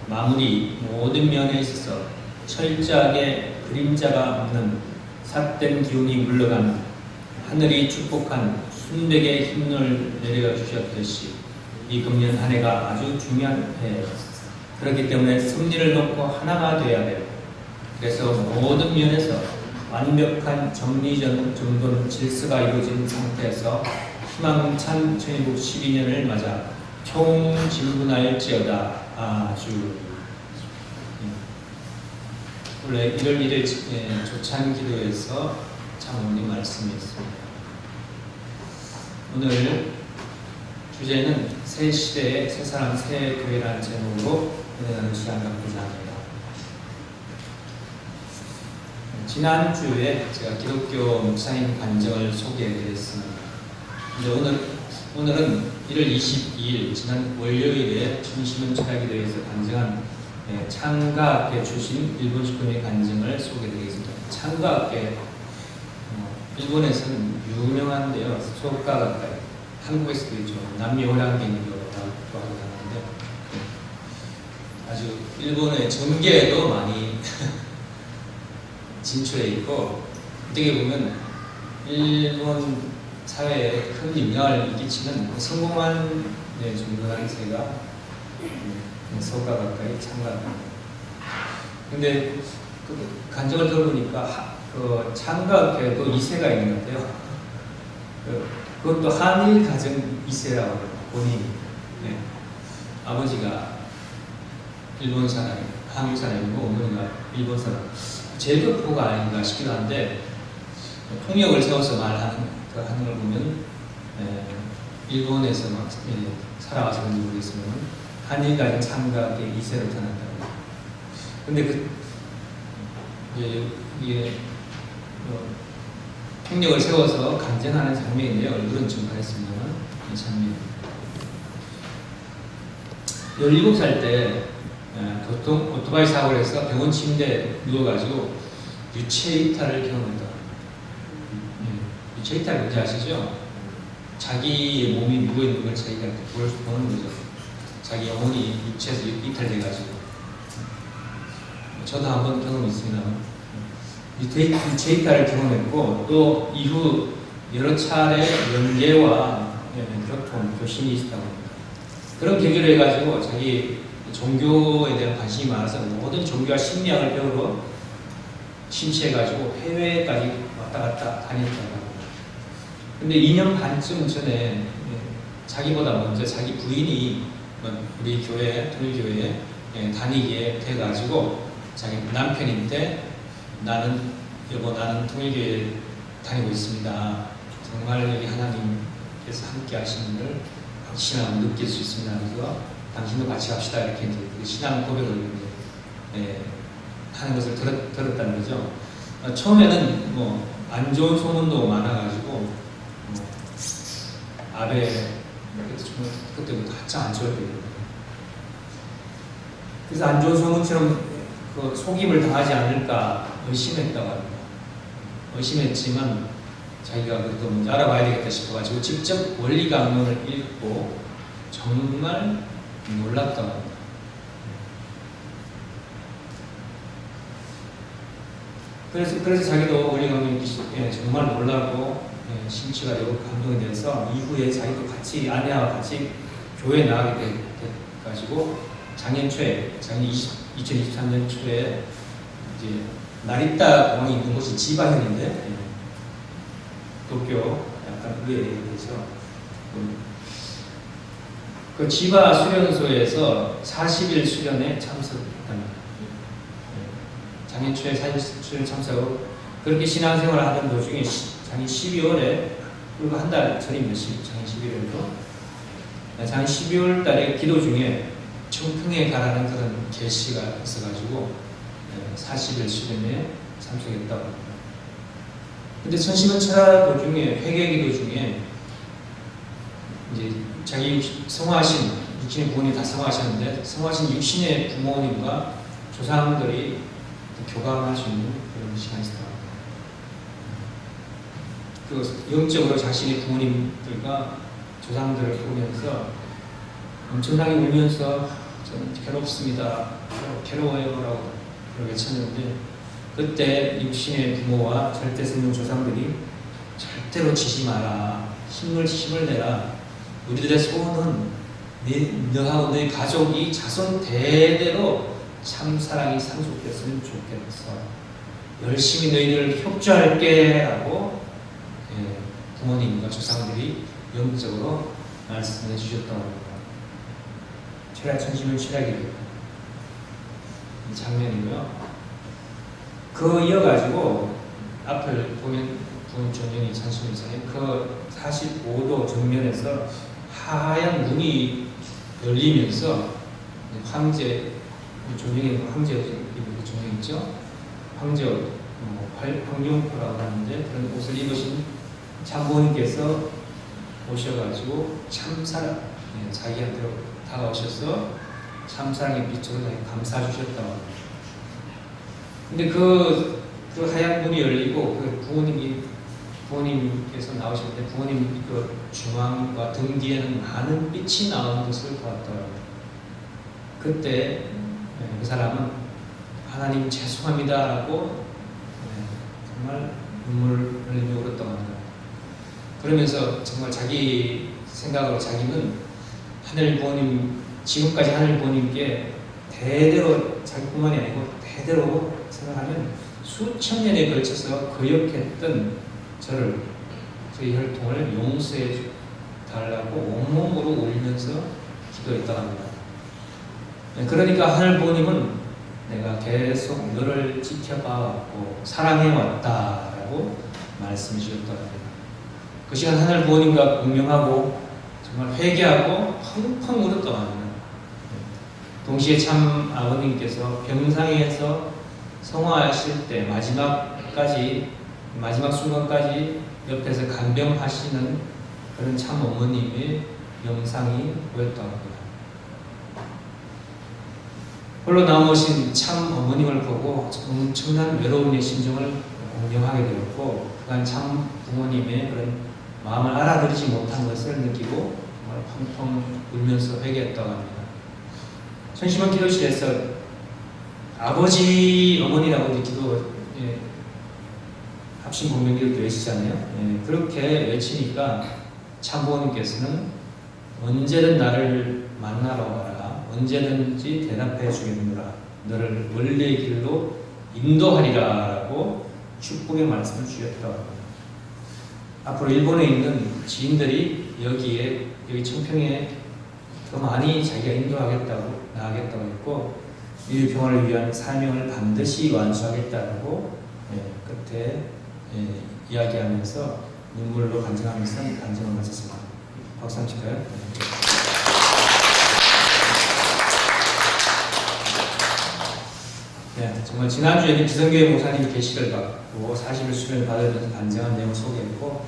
마무리 모든 면에 있어서 철저하게 그림자가 없는 삿된 기운이 물러간 하늘이 축복한 순백의 힘을 내려 주셨듯이 이 금년 한 해가 아주 중요한 해예요. 그렇기 때문에 승리를 놓고 하나가 되어야 돼요. 그래서 모든 면에서 완벽한 정리정돈 질서가 이루어진 상태에서 희망찬 2012년을 맞아 총진군할지어다. 아주 원래 1월 1일 조찬기도에서 장로님 말씀이 있습니다. 오늘 주제는 새 시대의 새 사람 새 교회라는 제목으로 은혜나는 시간 갖고자 합니다. 지난주에 제가 기독교 목사님 간증을 소개해드렸습니다. 오늘은 1월 22일 지난 월요일에 춘심은 철학기도에서 간증한 창가학교 출신 일본 식구의 간증을 소개해드리겠습니다. 창가학교 일본에서는 유명한데요. 소가 가까이 한국에서도 있죠. 남미호랑개인교라고 하는데 아주 일본의 정계에도 많이 진출해 있고 어떻게 보면 일본 사회에 큰 영향을 끼치는 성공한 중요한 새가 소가 가까이 창가. 근데 그 간증을 들어보니까 창가학교에도 2세가 있는 것 같아요. 그것도 한일 가정 2세라고 해요. 본인이. 아버지가 일본 사람, 한국 사람이고 어머니가 일본 사람. 제도포가 아닌가 싶기도 한데 통역을 세워서 말하는 걸 보면 일본에서 막 살아와서 그런지 모르겠으면 한일 가정 창가학교 2세로 태어난다고. 근데 이게 통역을 세워서 간증하는 장면인데요. 얼굴은 좀 가렸습니다만 이 장면. 17살 때 오토바이 사고를 해서 병원 침대에 누워가지고 유체 이탈을 경험했다. 유체 이탈 뭔지 아시죠? 자기의 몸이 누워있는 걸 자기가 보는 거죠. 자기 영혼이 유체에서 이탈돼가지고. 저도 한번 경험이 있습니다만 유체 이탈을 경험했고 또 이후 여러 차례 연계와 교통, 교신이 있었다고 합니다. 그런 계기로 해가지고 자기 종교에 대한 관심이 많아서 모든 종교와 심리학을 배우러 심취해가지고 해외까지 왔다 갔다 다녔다고 합니다. 근데 2년 반쯤 전에 자기보다 먼저 자기 부인이 우리 교회, 통일교회에 다니게 돼가지고 자기 남편인데 나는 통일교회에 다니고 있습니다. 정말 여기 하나님께서 함께 하시는 걸 확신하고 느낄 수 있습니다. 그래서 당신도 같이 갑시다. 이렇게 이제 신앙 고백을 하는 것을 들었다는 거죠. 처음에는 안 좋은 소문도 많아가지고 아베 그때부터 한참 안 좋을 때예요. 그래서 안 좋은 소문처럼 속임을 당하지 않을까 의심했다고 합니다. 의심했지만 자기가 그래도 먼저 알아봐야 되겠다 싶어가지고 직접 원리 강론을 읽고 정말 놀랐다고 합니다. 그래서 자기도 원리 강론 읽기 정말 놀라고 심취가 되고 감동이 돼서 이후에 자기도 같이 아내와 같이 교회에 나가게 돼가지고 작년 2023년 초에 이제 나리타 공항이 있는 곳이 지바현인데 도쿄 약간 위에 대해서 그 지바 수련소에서 40일 수련에 참석합니다. 작년 초에 40일 수련 참석하고 그렇게 신앙생활을 하던 도중에 작년 12월에 그리고 한 달 전입니다. 작년 11월도. 작년 12월 달에 기도 중에 청평에 가라는 그런 계시가 있어가지고 40일 수련회에 참석했다고 합니다. 근데 천심은 철학 도중에 회개기도 중에 이제 자기 성화하신 육신의 부모님 다 성화하셨는데 성화하신 육신의 부모님과 조상들이 교감할 수 있는 그런 시간이 있었다고 합니다. 그 영적으로 자신의 부모님들과 조상들을 보면서 엄청나게 울면서 저는 괴롭습니다. 괴로워요 라고 외쳤는데 그때 육신의 부모와 절대생명 조상들이 절대로 지지 마라. 힘을 내라. 우리들의 소원은 너하고 너의 가족이 자손 대대로 참 사랑이 상속됐으면 좋겠어. 열심히 너희들 협조할게 라고 부모님과 조상들이 영적으로 말씀해 주셨다고 합니다. 천심은 철학이에요. 이 장면이고요. 그 이어가지고 앞을 보면 부은 전형이 찬송이잖아요. 그 45도 정면에서 하얀 문이 열리면서 황제 조명이 황제 입은 조명 있죠. 황제 황룡포라고 하는데 그런 옷을 입으신 참부님께서 오셔가지고 참사랑 자기한테 다가오셔서 참사랑의 빛으로 감싸 주셨다고 합니다. 근데 그 하얀 문이 열리고 그 부모님께서 나오실 때 부모님 그 중앙과 등 뒤에는 많은 빛이 나오는 것을 보았더라고요. 그때 그 사람은 하나님 죄송합니다라고 정말 눈물을 흘리며 울었다고 합니다. 그러면서 정말 자기 생각으로 자기는 하늘 부모님 지금까지 하늘 부모님께 대대로 자기뿐만이 아니고 대대로 생각하면 수천 년에 걸쳐서 거역했던 저의 혈통을 용서해 달라고 온몸으로 울면서 기도했다고 합니다. 그러니까 하늘 부모님은 내가 계속 너를 지켜봐왔고 사랑해왔다라고 말씀해 주셨다고 합니다. 그 시간 하늘 부모님과 공명하고 정말 회개하고 펑펑 울었다고 합니다. 동시에 참 아버님께서 병상에서 성화하실 때 마지막 순간까지 옆에서 간병하시는 그런 참 어머님의 영상이 보였다고 합니다. 홀로 남으신 참 어머님을 보고 엄청난 외로움의 심정을 공명하게 되었고 그간 참 부모님의 그런 마음을 알아들이지 못한 것을 느끼고 정말 펑펑 울면서 회개했다고 합니다. 천심원 기도실에서 아버지, 어머니라고 기도 합심 공명기도 외치잖아요. 그렇게 외치니까 참부모님께서는 언제든 나를 만나러 와라. 언제든지 대답해 주겠노라. 너를 원래의 길로 인도하리라 라고 축복의 말씀을 주셨다고 합니다. 앞으로 일본에 있는 지인들이 여기 청평에 더 많이 자기가 인도하겠다고 나가겠다고 했고 인류 평화를 위한 사명을 반드시 완수하겠다고 그때 이야기하면서 눈물로 간증하면서 간증을 마쳤습니다. 박수 한번 칠까요? 정말 지난주에는 기성교회 목사님 계시를 받고 40일 수련을 받으면서 간증한 내용을 소개했고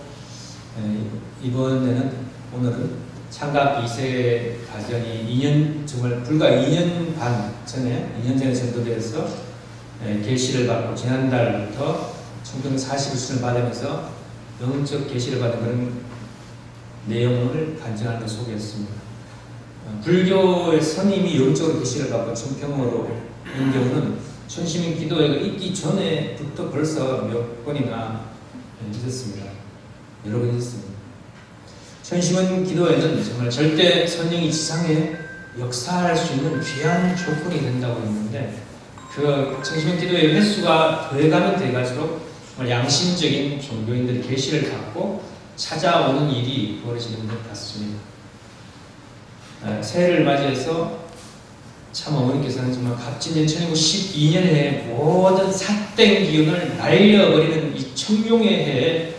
오늘은 창갑 2세 가정이 정말 불과 2년 전에 전도돼서 계시를 받고 지난달부터 청평 40일 수련을 받으면서 영적 계시를 받은 그런 내용을 간증하는 걸 소개했습니다. 불교의 스님이 영적으로 계시를 받고 청평으로 온 경우는 천심인 기도회가 있기 전에부터 벌써 몇 번이나 있었습니다. 여러 번 있었습니다. 천심은 기도회는 정말 절대 선령이 지상에 역사할 수 있는 귀한 조건이 된다고 했는데 그 천심은 기도회 횟수가 더해가면 돼갈수록 정말 양심적인 종교인들이 계시를 갖고 찾아오는 일이 벌어지는 것 같습니다. 새해를 맞이해서 참 어머니께서는 정말 갑진년 1912년에 모든 삿된 기운을 날려버리는 이 청룡의 해에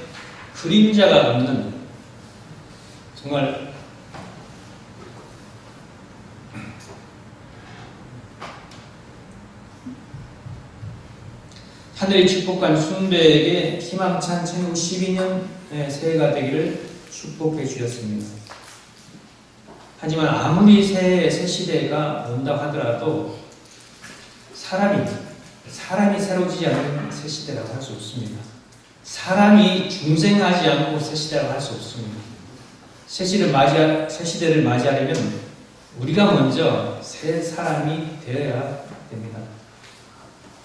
그림자가 없는 정말 하늘의 축복한 순배에게 희망찬 1912년의 새해가 되기를 축복해 주셨습니다. 하지만 아무리 새 시대가 온다고 하더라도 사람이 새로워지지 않는 새 시대라고 할 수 없습니다. 사람이 중생하지 않고 새 시대라고 할 수 없습니다. 새 시대를 맞이하려면 우리가 먼저 새 사람이 되어야 됩니다.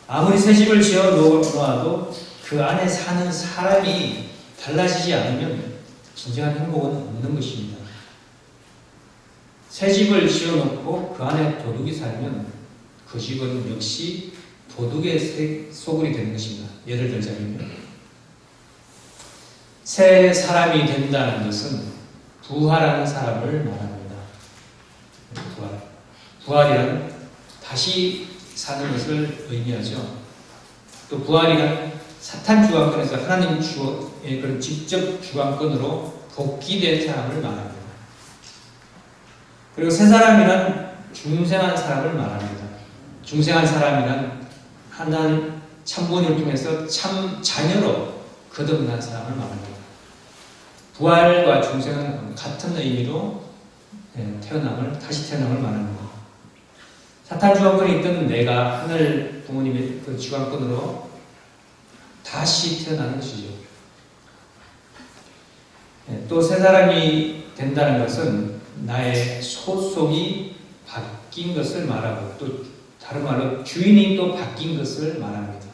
아무리 새 집을 지어 놓아도 그 안에 사는 사람이 달라지지 않으면 진정한 행복은 없는 것입니다. 새 집을 지어 놓고 그 안에 도둑이 살면 그 집은 역시 도둑의 소굴이 되는 것입니다. 예를 들자면요. 새 사람이 된다는 것은 부활하는 사람을 말합니다. 부활이란 다시 사는 것을 의미하죠. 또 부활이란 사탄 주관권에서 하나님 주의 그런 직접 주관권으로 복귀된 사람을 말합니다. 그리고 새 사람이란 중생한 사람을 말합니다. 중생한 사람이란 하나님 참부모님을 통해서 참 자녀로 거듭난 사람을 말합니다. 부활과 중생은 같은 의미로 다시 태어남을 말합니다. 사탄 주관권에 있던 내가 하늘 부모님의 그 주관권으로 다시 태어나는 것이죠. 또 새 사람이 된다는 것은 나의 소속이 바뀐 것을 말하고 또 다른 말로 주인이 또 바뀐 것을 말합니다.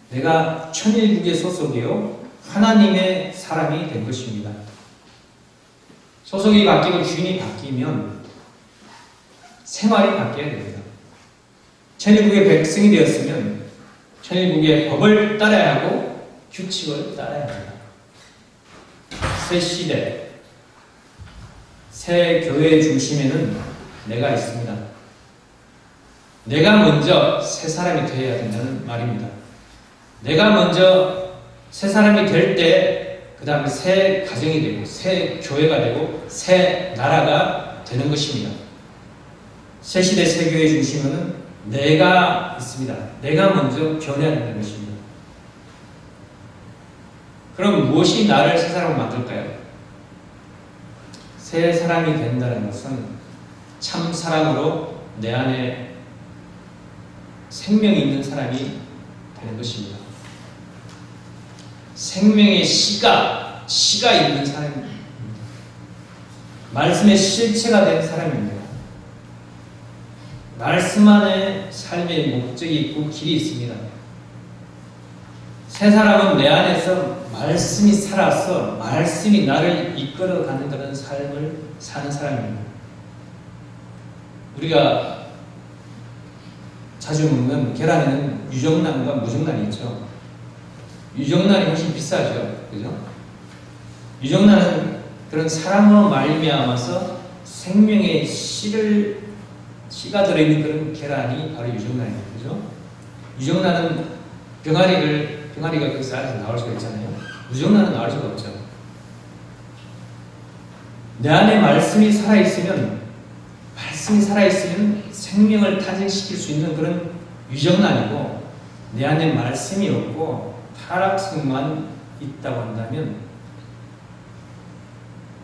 내가 천일국의 소속이요 하나님의 사람이 된 것입니다. 소속이 바뀌고 주인이 바뀌면 생활이 바뀌어야 됩니다. 천일국의 백성이 되었으면 천일국의 법을 따라야 하고 규칙을 따라야 합니다. 새 시대, 새 교회의 중심에는 내가 있습니다. 내가 먼저 새 사람이 되어야 된다는 말입니다. 내가 먼저 새 사람이 될 때 그 다음에 새 가정이 되고 새 교회가 되고 새 나라가 되는 것입니다. 새 시대 새 교회의 중심에는 내가 있습니다. 내가 먼저 변해야 된다는 것입니다. 그럼 무엇이 나를 새 사람으로 만들까요? 새 사람이 된다는 것은 참 사람으로 내 안에 생명이 있는 사람이 되는 것입니다. 생명의 씨가 있는 사람입니다. 말씀의 실체가 된 사람입니다. 말씀 안에 삶의 목적이 있고 길이 있습니다. 새 사람은 내 안에서 말씀이 살아서 말씀이 나를 이끌어가는 그런 삶을 사는 사람입니다. 우리가 자주 먹는 계란에는 유정란과 무정란이 있죠. 유정란이 훨씬 비싸죠. 그죠? 유정란은 그런 사랑으로 말미암아서 생명의 씨가 들어있는 그런 계란이 바로 유정란이에요. 그죠? 유정란은 병아리가 그 쌀에서 나올 수가 있잖아요. 무정란은 나올 수가 없죠. 내 안에 말씀이 살아있으면 생명을 탄생시킬 수 있는 그런 유정란이고, 내 안에 말씀이 없고 타락성만 있다고 한다면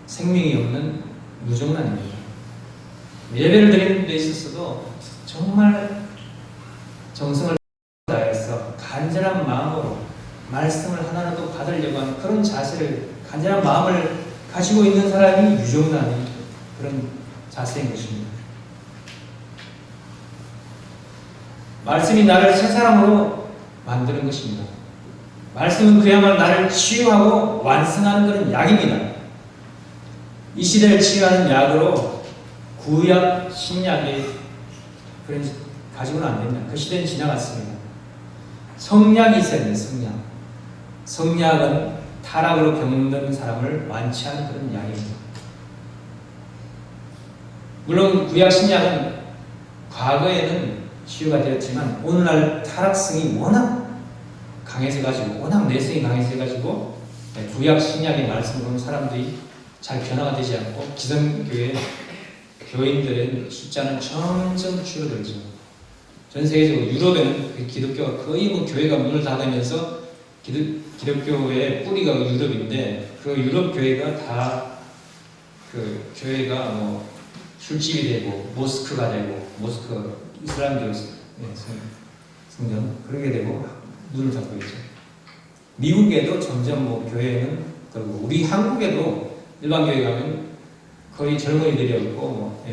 생명이 없는 무정란입니다. 예배를 드리는 데 있어서도 정말 정성을 다해서 간절한 마음으로 말씀을 하나라도 받으려고 하는 그런 자세를, 간절한 마음을 가지고 있는 사람이 유정란인 그런 자세인 것입니다. 말씀이 나를 새 사람으로 만드는 것입니다. 말씀은 그야말로 나를 치유하고 완성하는 그런 약입니다. 이 시대를 치유하는 약으로 구약, 신약이 그런 가지고는 안 됩니다. 그 시대는 지나갔습니다. 성약이 있어야 됩니다. 성약. 성약은 타락으로 병든 사람을 완치하는 그런 약입니다. 물론 구약, 신약은 과거에는 치유가 되었지만 오늘날 타락성이 워낙 강해져가지고, 워낙 내성이 강해져가지고 구약, 신약의 말씀을 보는 사람들이 잘 변화가 되지 않고 기성교회 교인들의 숫자는 점점 줄어들죠. 전 세계적으로 유럽에는 그 기독교가 거의 뭐 교회가 문을 닫으면서 기독교의 뿌리가 유럽인데 그 유럽 교회가 다 그 교회가 뭐 술집이 되고 모스크가 되고 모스크 이슬람교 성전 그러게 되고 문을 닫고 있죠. 미국에도 점점 뭐 교회는 그리고 우리 한국에도 일반 교회 가면 거의 젊은이들이 없고 뭐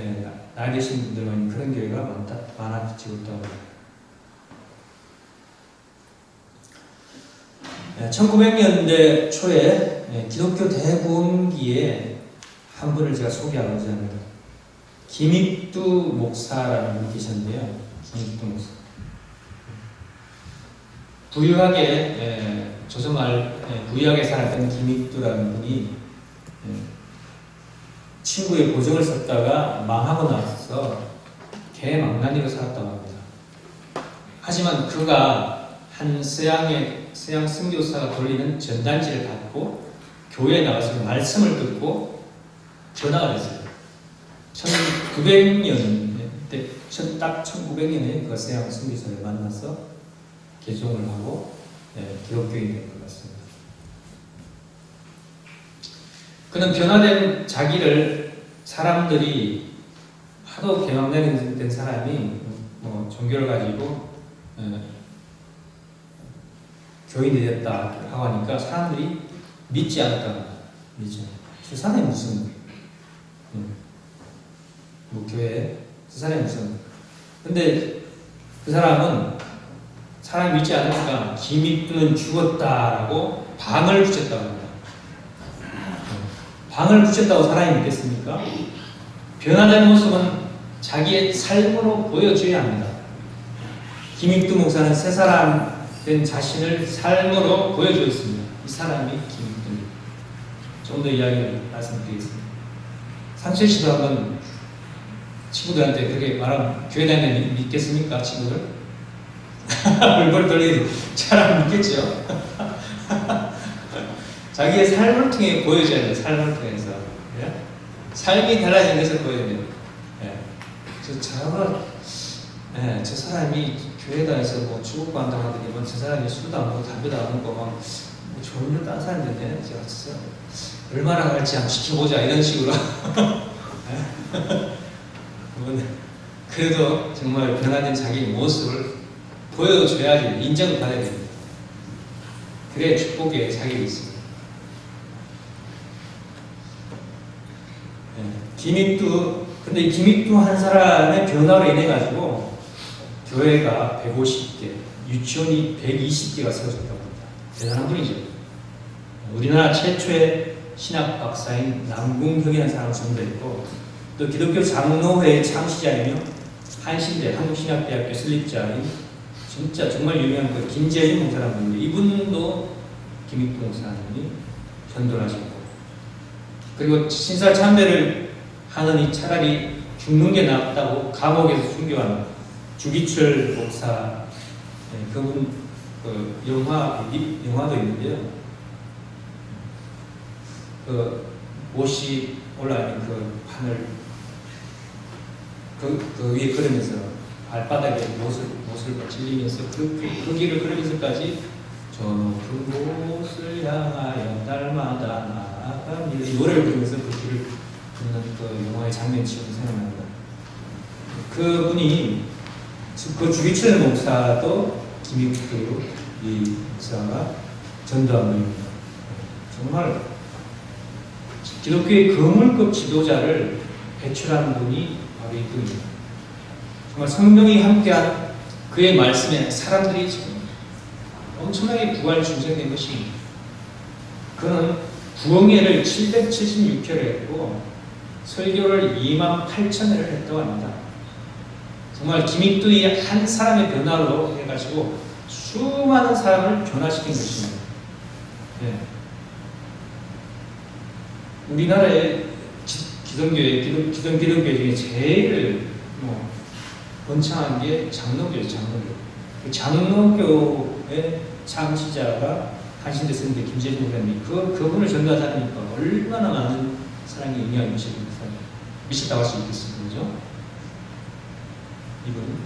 나이 드신 분들만 그런 교회가 많아지고 있다고 합니다. 1900년대 초에 기독교 대부흥기에 한 분을 제가 소개하고자 합니다. 김익두 목사라는 분이 계셨는데요. 김익두 목사. 부유하게 조선말 부유하게 살았던 김익두라는 분이 친구의 보증을 썼다가 망하고 나서 개망나니로 살았다고 합니다. 하지만 그가 한 서양 선교사가 돌리는 전단지를 받고 교회에 나가서 말씀을 듣고 변화가 됐어요. 1900년 때, 딱 1900년에 그 서양 선교사를 만나서 개종을 하고 기독교인이 된 것 같습니다. 그는 변화된 자기를 사람들이 하도 개망된 사람이 뭐 종교를 가지고 교인이 됐다 하고 하니까 사람들이 믿지 않았다. 믿죠. 저 사람이 무슨 뭐 교회 그 사람이 무슨 근데 그 사람은 사람이 믿지 않으니까 김익두는 죽었다라고 방을 붙였다고 합니다. 방을 붙였다고 사람이 믿겠습니까? 변화된 모습은 자기의 삶으로 보여줘야 합니다. 김익두 목사는 새 사람 된 자신을 삶으로 보여주었습니다. 이 사람이 김익두입니다. 좀 더 이야기를 말씀드리겠습니다. 상철 씨도 한번 친구들한테 그렇게 말하면 교회 다니는 믿겠습니까? 친구들? 얼굴 돌리고 잘 안 믿겠죠? 자기의 삶을 통해 보여줘야 돼요. 삶을 통해서. 예? 삶이 달라진 것을 보여야 돼요. 예. 저 사람이 교회 다녀서 뭐 죽고 간다고 하더니만 저 사람이 술도 안 먹고 담배도 안 먹고 막 뭐 좋은 일 딴 사람인데 제가 진짜 얼마나 갈지 한번 지켜보자 이런 식으로. 그래도 정말 변화된 자기 모습을 보여줘야지 인정을 받아야 됩니다. 그래야 축복의 자격이 있습니다. 근데 김익두 한 사람의 변화로 인해 가지고 교회가 150개, 유치원이 120개가 세워졌다고 합니다. 대단한 분이죠. 우리나라 최초의 신학 박사인 남궁형이라는 사람을 선도했고 또 기독교 장로회의 창시자이며 한신대 한국신학대학교 설립자인 진짜 정말 유명한 그 김재준 목사라는 분인데 이분도 김익두 목사님이 전도를 하셨고 그리고 신사 참배를 하느니 차라리 죽는 게 낫다고 감옥에서 순교한 주기철 목사 그분 그 영화도 있는데요. 그 옷이 올라있는 그 판을 그 위에 걸으면서 발바닥에 못을 찔리면서 그 길을 걸으면서까지 저 그곳을 향하여 날마다 나아갑니다. 이 노래를 부르면서 그 길을 걷는 그 영화의 장면이 지금 생각납니다. 그분이 그 주기철 목사도 김익두 이 목사가 전도한 분입니다. 정말 기독교의 거물급 지도자를 배출한 분이 바로 이분입니다. 정말 성령이 함께한 그의 말씀에 사람들이 엄청나게 부활 중생된 것이 그는 부흥회를 776회를 했고 설교를 28,000회를 했다고 합니다. 정말 김익두의 한 사람의 변화로 해가지고 수많은 사람을 변화시킨 것입니다. 네. 우리나라의 기성교회 중에 제일 번창한 게 장로교예요. 장로교의 창시자가 한신대 선생님 김재준 목사님이 그분을 전도하지 않으니까 얼마나 많은 사랑에 영향을 미쳤다고 할 수 있겠습니다. 그죠? 이분.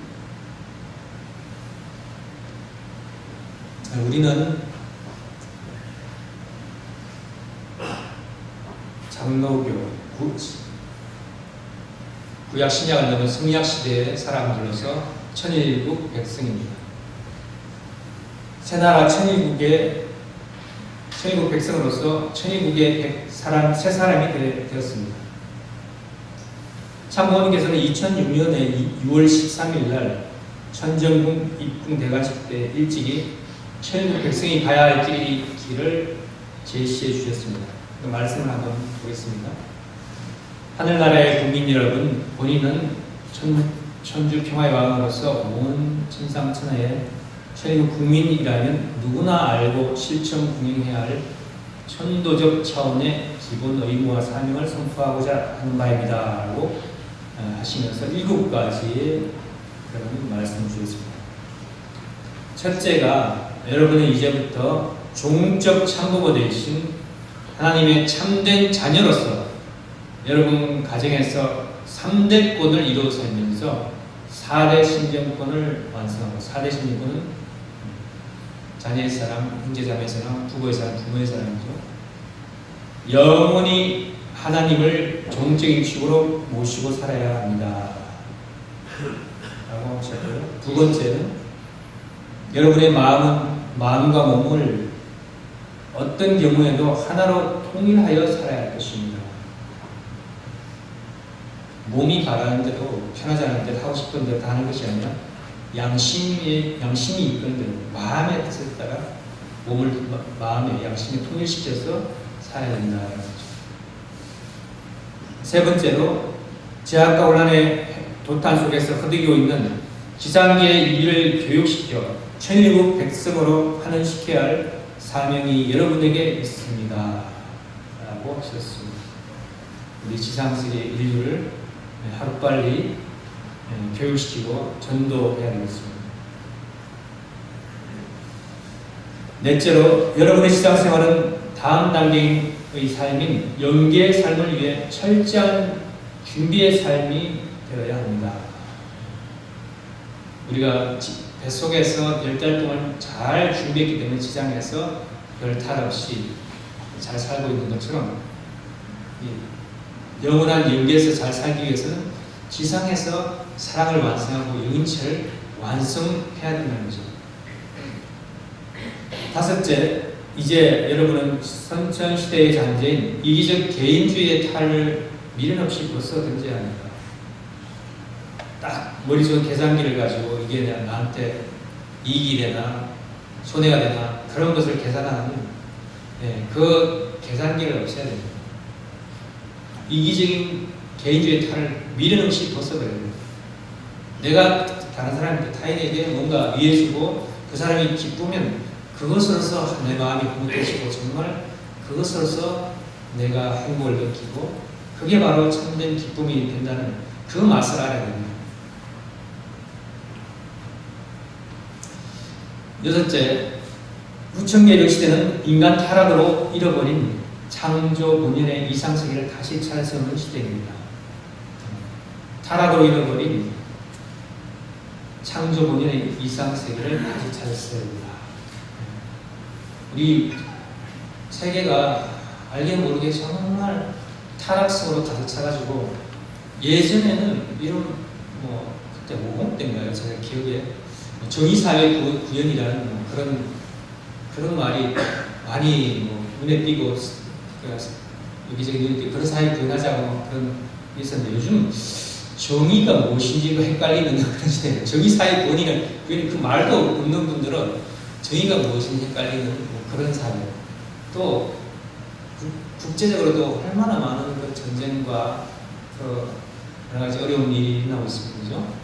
우리는 장로교, 구약 신약을 넘은 성약 시대의 사람들로서 천일국 백성입니다. 새나라 천일국의 천일국 백성으로서 천일국의 새 사람이 되었습니다. 참모님께서는 2006년에 6월 13일 날 천정궁 입궁 대관식 때 일찍이 천일국 백성이 가야 할 길을 제시해 주셨습니다. 그 말씀을 한번 보겠습니다. 하늘나라의 국민 여러분, 본인은 천주 평화의 왕으로서 온 천상천하의 천일국 국민이라면 누구나 알고 실천 군행해야 할 천도적 차원의 기본 의무와 사명을 선포하고자 하는 바입니다. 라고 하시면서 7가지의 그런 말씀을 주셨습니다. 첫째가 여러분은 이제부터 종적 참부가 되신 하나님의 참된 자녀로서 여러분 가정에서 3대권을 이루어 살면서 4대 신정권을 완성하고 4대 신정권은 자녀의 사람, 형제자매의 사람, 부부의 사람, 부모의 사람이죠. 영원히 하나님을 종적인 축으로 모시고 살아야 합니다. 라고 하셨고요. 두 번째는 여러분의 마음과 몸을 어떤 경우에도 하나로 통일하여 살아야 할 것입니다. 몸이 바라는 대로 편하지 않은 대로 하고 싶은 대로 다 하는 것이 아니라 양심이 이끄는 대로 마음의 뜻에 따라 마음의 양심에 통일시켜서 살아야 된다는 거죠. 세 번째로 제약과 혼란의 도탄 속에서 흐드기고 있는 지상계의 일을 교육시켜 천일국 백성으로 환원시켜야 할 사명이 여러분에게 있습니다. 라고 하셨습니다. 우리 지상세계의 인류를 하루빨리 교육시키고 전도해야 되겠습니다. 넷째로 여러분의 신앙생활은 다음 단계의 삶인 영계의 삶을 위해 철저한 준비의 삶이 되어야 합니다. 우리가 뱃속에서 10달 동안 잘 준비했기 때문에 지상에서 별 탈 없이 잘 살고 있는 것처럼 영원한 영계에서 잘 살기 위해서는 지상에서 사랑을 완성하고 영인체를 완성해야 된다는 거죠. 다섯째, 이제 여러분은 선천시대의 잔재인 이기적 개인주의의 탈을 미련 없이 벗어던져야 합니다. 딱 머릿속 계산기를 가지고 이게 나한테 이익이 되나 손해가 되나 그런 것을 계산하는 그 계산기를 없애야 됩니다. 이기적인 개인주의 탈을 미련 없이 벗어버려야 됩니다. 내가 다른 사람한테 타인에게 뭔가 위해주고 그 사람이 기쁘면 그것으로서 내 마음이 흐뭇해지고 정말 그것으로서 내가 행복을 느끼고 그게 바로 참된 기쁨이 된다는 그 맛을 알아야 됩니다. 여섯째, 후천계력 시대는 인간 타락으로 잃어버린 창조 본연의 이상세계를 다시 찾아세우는 시대입니다. 타락으로 잃어버린 창조 본연의 이상세계를 다시 찾아세웁니다. 우리 세계가 알게 모르게 정말 타락성으로 가득 차가지고 예전에는 이런 그때 50대인가요? 제가 기억에 정의사회 구현이라는 그런 말이 많이 눈에 띄고 여기저기 눈에 띄고 그런 사회 구현하자고 그런 게 있었는데 요즘 정의가 무엇인지가 헷갈리는 그런 시대예요. 정의사회 구현이는 그 말도 없는 분들은 정의가 무엇인지 헷갈리는 그런 사회. 또 국제적으로도 얼마나 많은 그 전쟁과 여러 가지 어려운 일이 일어나고 있습니다. 그죠?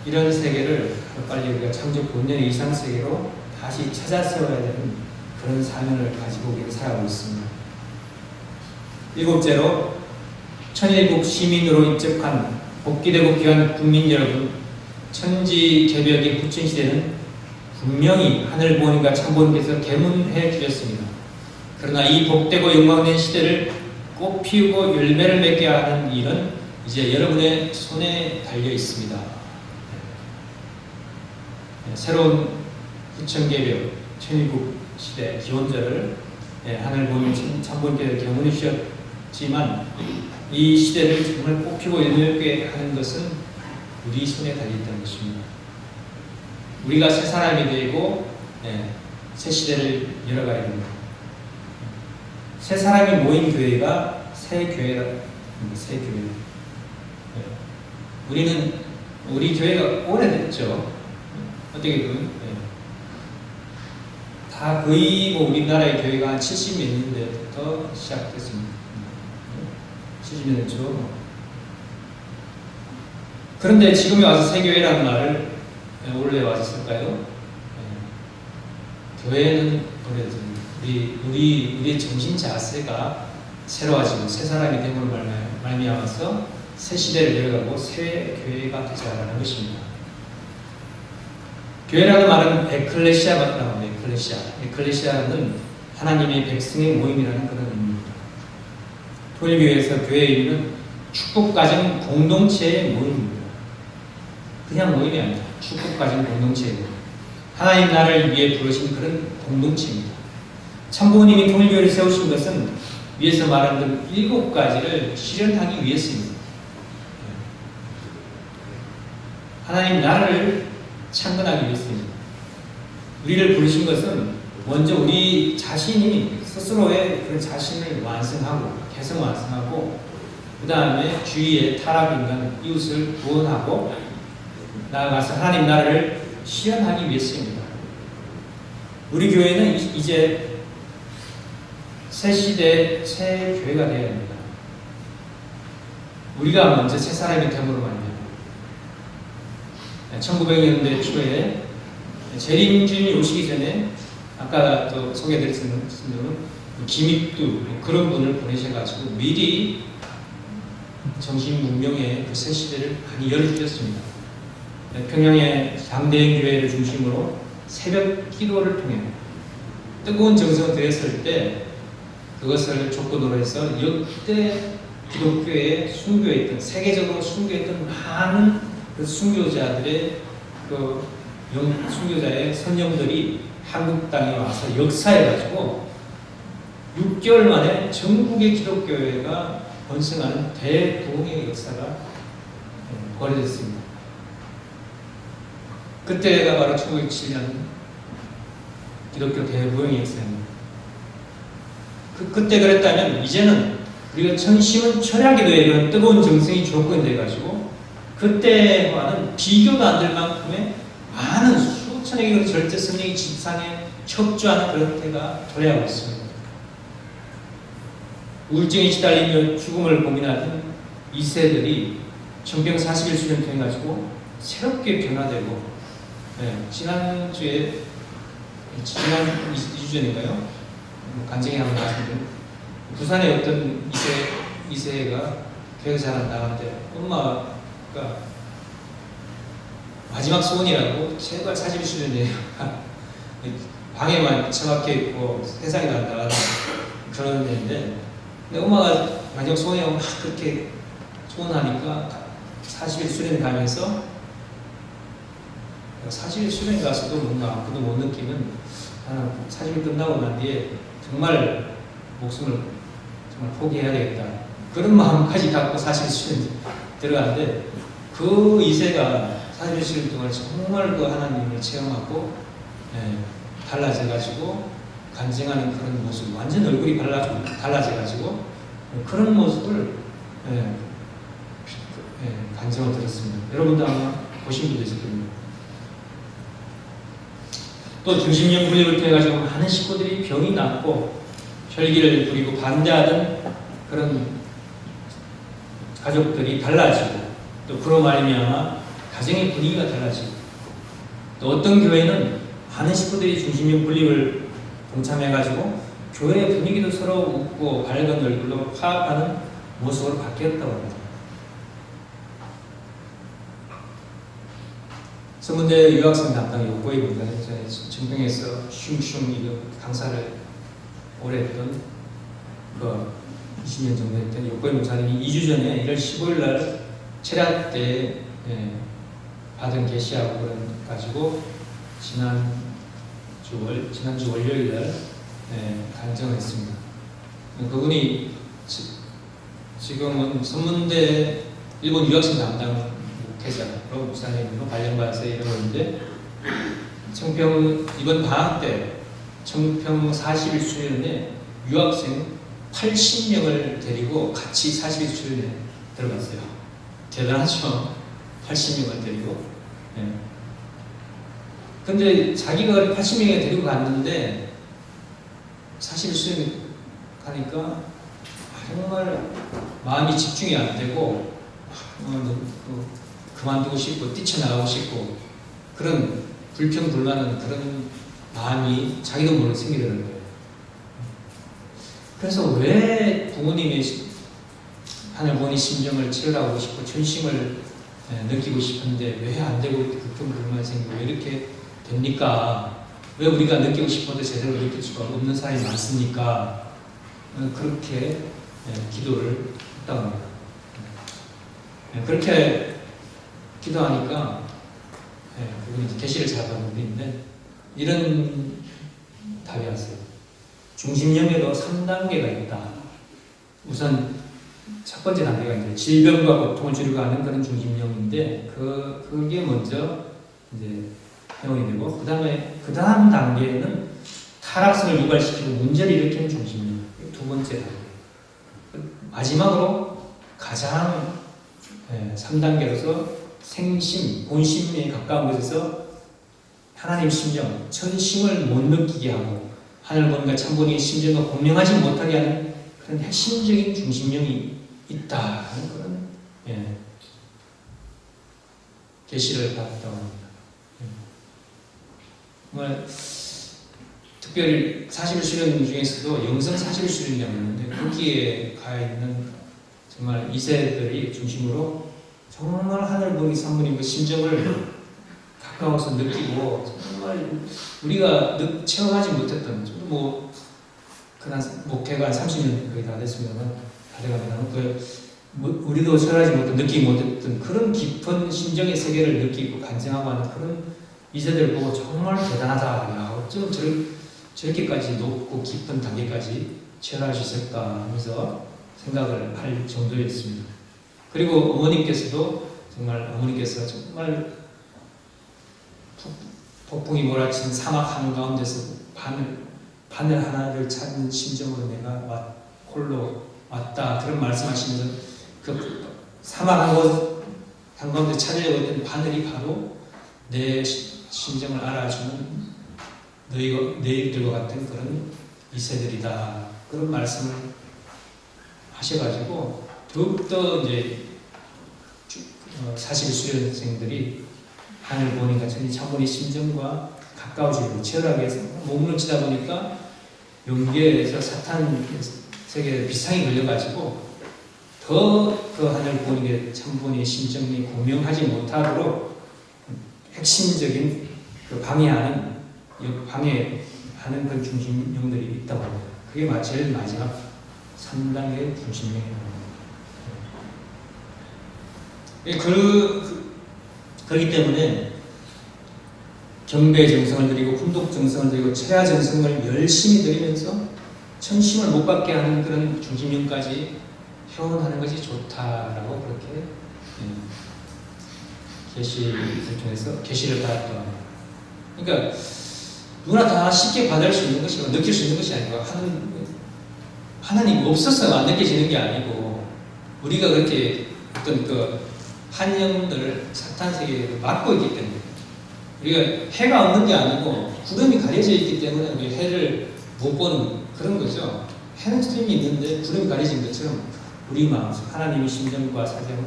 이런 세계를 빨리 우리가 창조 본연의 이상 세계로 다시 찾아 세워야 되는 그런 사명을 가지고 우리가 살아가고 있습니다. 일곱째로 천일국 시민으로 입적한 복귀되고 귀한 국민 여러분, 천지개벽의 부천시대는 분명히 하늘 부모님과 참부모님께서 계문해 주셨습니다. 그러나 이 복되고 영광된 시대를 꽃 피우고 열매를 맺게 하는 일은 이제 여러분의 손에 달려 있습니다. 새로운 구천개벽 천일국 시대 기원절을 하늘 보면 참부님께서 경험해 주셨지만 이 시대를 정말 꽃피고 열매맺게 하는 것은 우리 손에 달려있다는 것입니다. 우리가 새 사람이 되고 새 시대를 열어가야 됩니다. 새 사람이 모인 교회가 새 교회입니다. 새 교회. 우리 교회가 오래됐죠. 어떻게 보면 다 거의 뭐 우리나라의 교회가 한 70몇 년대부터 시작됐습니다. 70년 됐죠. 그런데 지금에 와서 새교회라는 말을 원래 와서 쓸까요? 교회는 우리의 정신 자세가 새로워지고 새 사람이 됨으로 말미암아서 새 시대를 열어가고 새 교회가 되자라는 것입니다. 교회라는 말은 에클레시아라고 합니다. 에클레시아는 하나님의 백성의 모임이라는 그런 의미입니다. 통일교회에서 교회의 의미는 축복가정 공동체의 모임입니다. 그냥 모임이 아니라 축복가정 공동체예요. 하나님 나라를 위해 부르신 그런 공동체입니다. 참부모님이 통일교회를 세우신 것은 위에서 말한 그 7가지를 실현하기 위해서입니다. 하나님 나라를 창건하기 위해서입니다. 우리를 부르신 것은 먼저 우리 자신이 스스로의 그런 자신을 완성하고 개성 완성하고 그 다음에 주위의 타락인간 이웃을 구원하고 나아가서 하나님 나라를 실현하기 위해서입니다. 우리 교회는 이제 새 시대의 새 교회가 되어야 합니다. 우리가 먼저 새 사람이 됨으로 말입니다. 1900년대 초에 재림주님이 오시기 전에 아까 또 소개해드렸던 김익두 그런 분을 보내셔가지고 미리 정신문명의 그 새 시대를 많이 열어주셨습니다. 평양의 장대형 교회를 중심으로 새벽 기도를 통해 뜨거운 정성을 드렸을 때 그것을 조건으로 해서 역대 기독교에 순교했던 세계적으로 순교했던 많은 그 순교자들의 순교자의 선영들이 한국 땅에 와서 역사해가지고 6개월 만에 전국의 기독교회가 번성하는 대부흥의 역사가 벌어졌습니다. 그때가 바로 1907년 기독교 대부흥의 역사입니다. 그때 그랬다면 이제는 우리가 천심은 철야기도에 이런 뜨거운 정성이 조건이 돼가지고 그때와는 비교도 안 될 만큼의 많은 수천의 그런 절대 성령이 지상에 척주하는 그런 때가 도래하고 있습니다. 우울증에 시달리며 죽음을 고민하던 2세들이 정병 41수년 통해가지고 새롭게 변화되고 지난 2주 전인가요? 간증이 한번 나왔는데 부산의 어떤 2세가 교회 사람 나갔는데 엄마가 마지막 소원이라고 제발 41수년이에요. 방에만 처박혀 있고 세상에 나가는 그런 애인데 근데 엄마가 마지막 소원이라고 막 그렇게 소원하니까 41수년 가면서 41수년 가서도 뭔가 아무도 못 느끼면 40일 끝나고 난 뒤에 정말 목숨을 정말 포기해야 되겠다. 그런 마음까지 갖고 41수년 들어갔는데 그 2세가 41수년 동안 정말 그 하나님을 체험하고 달라져가지고 간증하는 그런 모습, 완전 얼굴이 달라져가지고 그런 모습을 간증을 들었습니다. 여러분도 아마 보신 분도 있을 겁니다. 또 중심령 분립을 통해가지고 많은 식구들이 병이 났고 혈기를 부리고 반대하던 그런 가족들이 달라지고 또 그로 말미암아 가정의 분위기가 달라지고 또 어떤 교회는 많은 식구들이 중심령 분립을 동참해가지고 교회의 분위기도 서로 웃고 밝은 얼굴로 화합하는 모습으로 바뀌었다고 합니다. 서문대 유학생 담당 요고에 보니까 정평에서 슝슝 이거 강사를 오래 했던 그 20년 정도 했던 욕보이 목사님이 2주 전에 1월 15일 날 철야 때 받은 계시하고 가지고 지난주 월요일 날 간증했습니다. 그분이 지금은 선문대 일본 유학생 담당 목회자로 목사님으로 발령받아서 이러고 있는데 이번 방학 때 청평 40일 수련회 유학생 80명을 데리고 같이 40일 수련회 들어갔어요. 대단하죠? 80명을 데리고. 근데 자기가 80명을 데리고 갔는데 40일 수련회 가니까 정말 마음이 집중이 안 되고 그만두고 싶고 뛰쳐나가고 싶고 그런 불평불만한 그런 마음이 자기도 모르게 생기더라는 거예요. 그래서 왜 부모님의 하늘보니 심정을 체험하고 싶고 전심을 느끼고 싶은데 왜 안 되고 불평불만이 생기고 왜 이렇게 됩니까? 왜 우리가 느끼고 싶어도 제대로 느낄 수가 없는 사람이 많습니까? 그렇게 기도를 했다고 합니다. 그렇게 기도하니까 그분이 계시를 잘 받는 분인데 이런 답이 왔어요. 중심령에도 3단계가 있다. 우선 첫 번째 단계가 이제 질병과 고통을 줄이고 하는 그런 중심령인데 그게 먼저 이제 회원이 되고 그 다음 단계는 타락성을 유발시키고 문제를 일으키는 중심령. 두 번째 단계. 마지막으로 가장 3단계로서 생심, 본심에 가까운 곳에서 하나님 심정, 전심을 못 느끼게 하고 하늘본과 참본의 심정과 공명하지 못하게 하는 그런 핵심적인 중심령이 있다 하는 그런 계시를 받았다고 합니다. 정말 특별히 40일 수련 중에서도 영성 40일 수련이라고 있는데 거기에 가 있는 정말 2세들이 중심으로 정말 하늘보니 산문이 그 심정을 가까워서 느끼고 정말 우리가 체험하지 못했던 저도 뭐 그날 목회가 30년 거의 다 됐습니다만 다 돼갑니다만 우리도 체험하지 못했던 느끼지 못했던 그런 깊은 심정의 세계를 느끼고 간증하고 하는 그런 2세들을 보고 정말 대단하다. 야, 어쩜 저렇게까지 높고 깊은 단계까지 체험할 수 있을까 하면서 생각을 할 정도였습니다. 그리고 어머님께서 정말 폭풍이 몰아친 사막 한가운데서 바늘 하나를 찾는 심정으로 내가 홀로 왔다 그런 말씀하시면서 그 사막 한가운데 찾으려고 했던 바늘이 바로 내 심정을 알아주는 너희들과 같은 그런 2세들이다 그런 말씀을 하셔가지고 더욱더 이제 40일 수련생들이 하늘보니까 참보니 심정과 가까워지고 치열하게 해서 몸부림치다 보니까 용계에서 사탄 세계에 비상이 걸려가지고 더 그 하늘보니까 참보니 심정이 공명하지 못하도록 핵심적인 그 방해하는 그런 중심령들이 있다고 합니다. 그게 제일 마지막 3단계 중심령입니다. 그렇기 때문에 경배 정성을 드리고 훈독 정성을 드리고 철야 정성을 열심히 드리면서 천심을 못 받게 하는 그런 중심령까지 회원하는 것이 좋다라고 그렇게 계시를 통해서 계시를 받았던. 그러니까 누구나 다 쉽게 받을 수 있는 것이고 느낄 수 있는 것이 아니고 하나님 없어서 안 느껴지는 게 아니고 우리가 그렇게 어떤 그 한영들을 사탄 세계에 막고 있기 때문에 우리가 해가 없는 게 아니고 구름이 가려져 있기 때문에 우리 해를 못 보는 그런 거죠. 해는 스팀이 있는데 구름이 가려진 것처럼 우리 마음, 하나님의 심정과 사정을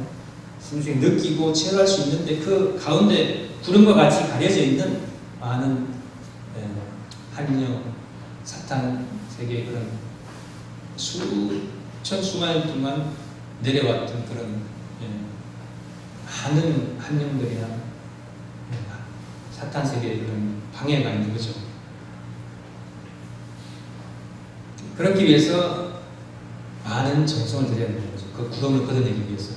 순수히 느끼고 체험할 수 있는데 그 가운데 구름과 같이 가려져 있는 많은 한영, 사탄 세계의 그런 수만 동안 내려왔던 그런 많은 한영들이나 사탄 세계의 그런 방해가 있는 거죠. 그렇기 위해서 많은 정성을 들여야 되는 거죠. 그 구름을 걷어내기 위해서.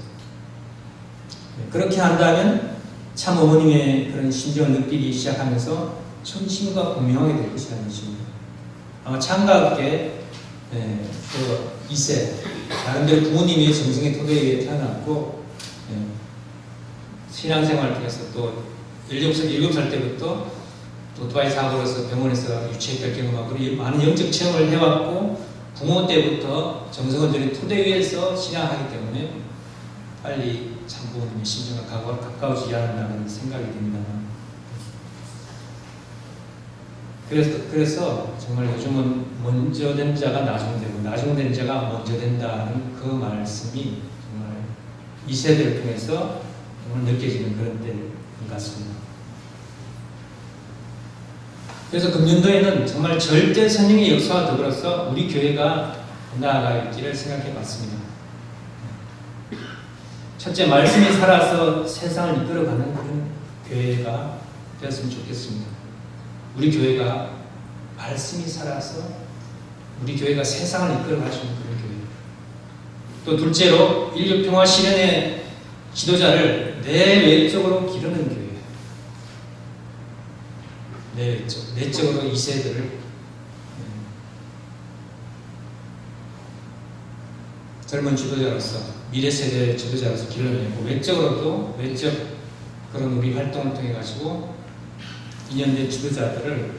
그렇게 한다면 참 어머님의 그런 심정을 느끼기 시작하면서 천심과 공명하게 될 것이라는 것입니다. 아마 창가없게 그 2세 나름대로 부모님의 정성의 토대 위에 태어났고 신앙생활을 통해서 또 7살 때부터 오토바이 사고로서 병원에서 유체했던 경험하고 많은 영적 체험을 해왔고 부모 때부터 정성을 들인 토대 위에서 신앙하기 때문에 빨리 참 부모님의 심정과 가까워지지 않는다는 생각이 듭니다. 그래서 정말 요즘은 먼저 된 자가 나중되고 나중된 자가 먼저 된다는 그 말씀이 정말 2세대를 통해서 정말 느껴지는 그런 때인 것 같습니다. 그래서 금년도에는 정말 절대 선행의 역사와 더불어서 우리 교회가 나아갈지를 생각해 봤습니다. 첫째, 말씀이 살아서 세상을 이끌어가는 그런 교회가 되었으면 좋겠습니다. 우리 교회가 말씀이 살아서 우리 교회가 세상을 이끌어갈 수 있는 그런 교회. 또 둘째로 인류 평화 실현의 지도자를 내외적으로 기르는 교회. 내적으로 2세들을 젊은 지도자로서 미래 세대 지도자로서 길러내고 외적으로도 외적 그런 우리 활동을 통해 가지고 2년된 지도자들을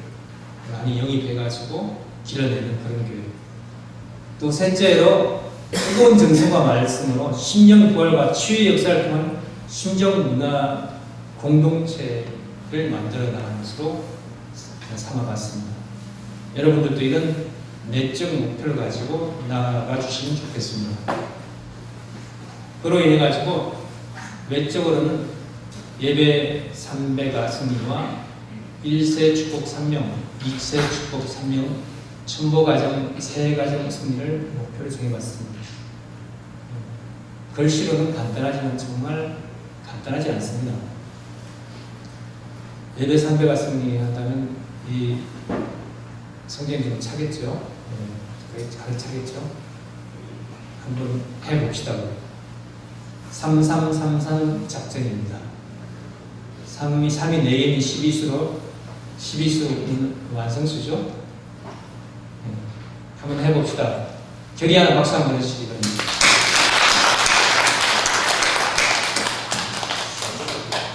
많이 영입해 가지고 길러내는 그런 교회. 또 셋째로 뜨거운 정성과 말씀으로 심령 부활과 치유의 역사를 통한 심정 문화 공동체를 만들어 나가는 것으로 삼아봤습니다. 여러분들도 이런 내적 목표를 가지고 나아가 주시면 좋겠습니다. 그로 인해 가지고 외적으로는 예배 3배가 승리와 1세 축복 3명, 2세 축복 3명, 첨보가정 3가정 승리를 목표로 정해봤습니다. 글씨로는 간단하지만 정말 간단하지 않습니다. 예배 3배가 승리한다면 이 성경이 좀 차겠죠? 잘 차겠죠? 한번 해봅시다. 3333 작전입니다. 3이 4개면 12수로 12수 완성수죠? 한번 해봅시다. 결의하는 박수 한번 해주시기 바랍니다.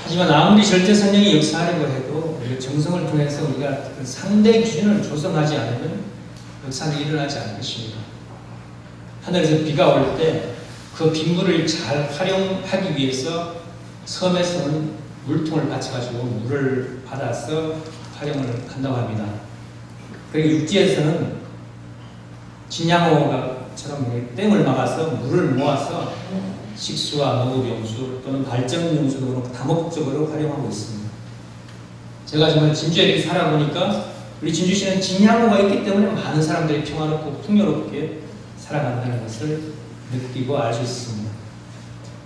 하지만 아무리 절대 선령이 역사하려고 해도 우리가 정성을 통해서 우리가 그 상대 기준을 조성하지 않으면 역사는 일어나지 않을 것입니다. 하늘에서 비가 올 때 그 빗물을 잘 활용하기 위해서 섬에서는 물통을 받쳐가지고 물을 받아서 활용을 한다고 합니다. 그리고 육지에서는 진양호처럼 댐을 막아서 물을 모아서 식수와 농업용수 또는 발전용수 등으로 다목적으로 활용하고 있습니다. 제가 정말 진주에 이렇게 살아보니까 우리 진주시는 진양호가 있기 때문에 많은 사람들이 평화롭고 풍요롭게 살아간다는 것을 느끼고 알 수 있습니다.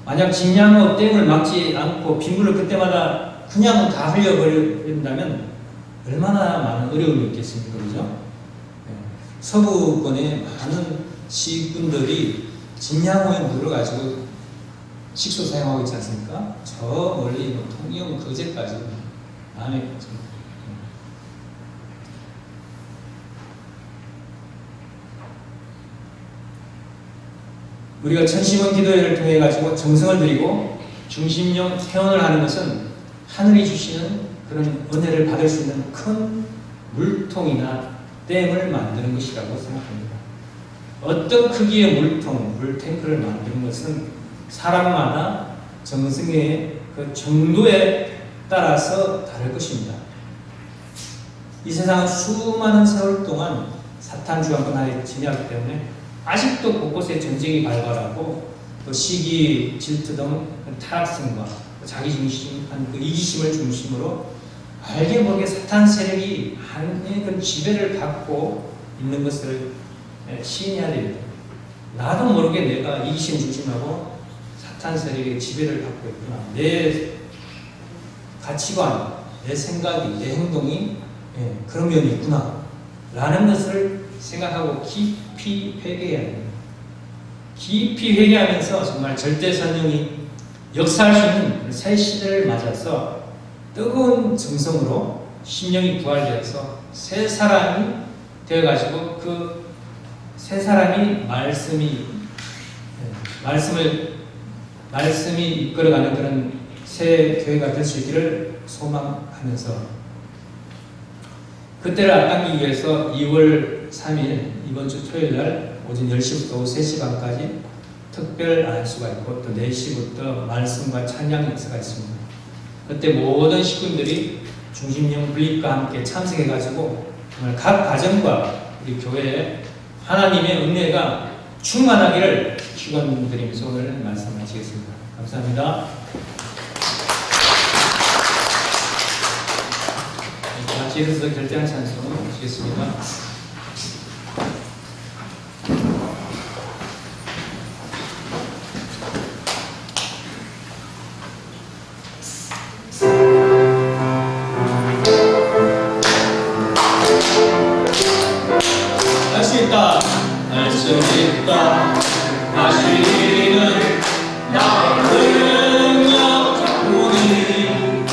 만약 진양호 댐을 막지 않고 빗물을 그때마다 그냥 다 흘려버린다면 얼마나 많은 어려움이 있겠습니까? 그죠? 서부권의 많은 시군들이 진양호의 물을 가지고 식수 사용하고 있지 않습니까? 저 멀리 통영 거제까지 안에 우리가 천심원 기도회를 통해 가지고 정성을 드리고 중심용 세원을 하는 것은 하늘이 주시는 그런 은혜를 받을 수 있는 큰 물통이나 댐을 만드는 것이라고 생각합니다. 어떤 크기의 물통, 물탱크를 만드는 것은 사람마다 정성의 그 정도에 따라서 다를 것입니다. 이 세상은 수많은 세월 동안 사탄 주황권 하에 지내왔기 때문에 아직도 곳곳에 전쟁이 발발하고 또 시기, 질투 등 타락성과 자기중심한 그 이기심을 중심으로 알게 모르게 사탄 세력이 많은 그 지배를 받고 있는 것을 시인해야 됩니다. 나도 모르게 내가 이기심 중심하고 사탄 세력의 지배를 받고 있구나. 내 가치관, 내 생각이, 내 행동이 그런 면이 있구나 라는 것을 생각하고 깊이 회개해야 됩니다. 깊이 회개하면서 정말 절대성령이 역사할 수 있는 새 시대를 맞아서 뜨거운 정성으로 심령이 부활되어서 새 사람이 되어가지고 그 새 사람이 말씀이 이끌어가는 그런 새 교회가 될 수 있기를 소망하면서 그때를 앞당기기 위해서 2월 3일 이번 주 토요일 날 오전 10시부터 오후 3시 반까지 특별 안수가 있고 또 4시부터 말씀과 찬양 역사가 있습니다. 그때 모든 식구들이 중심령 분립과 함께 참석해가지고 정말 각 가정과 우리 교회에 하나님의 은혜가 충만하기를 축원드리면서 오늘 말씀 마치겠습니다. 감사합니다. 같이 일어서 결대한 찬송 마치겠습니다. 할 수 있다, 할 수 있다, 하시는 나의 능력 작품이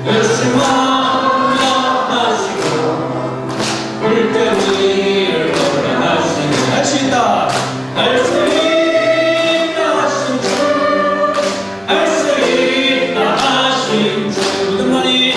열심하려 하시고 물결 위를 걸어 하시는 할 수 있다, 할 수 있다 하신 주, 할 수 있다 하신 주 믿음만이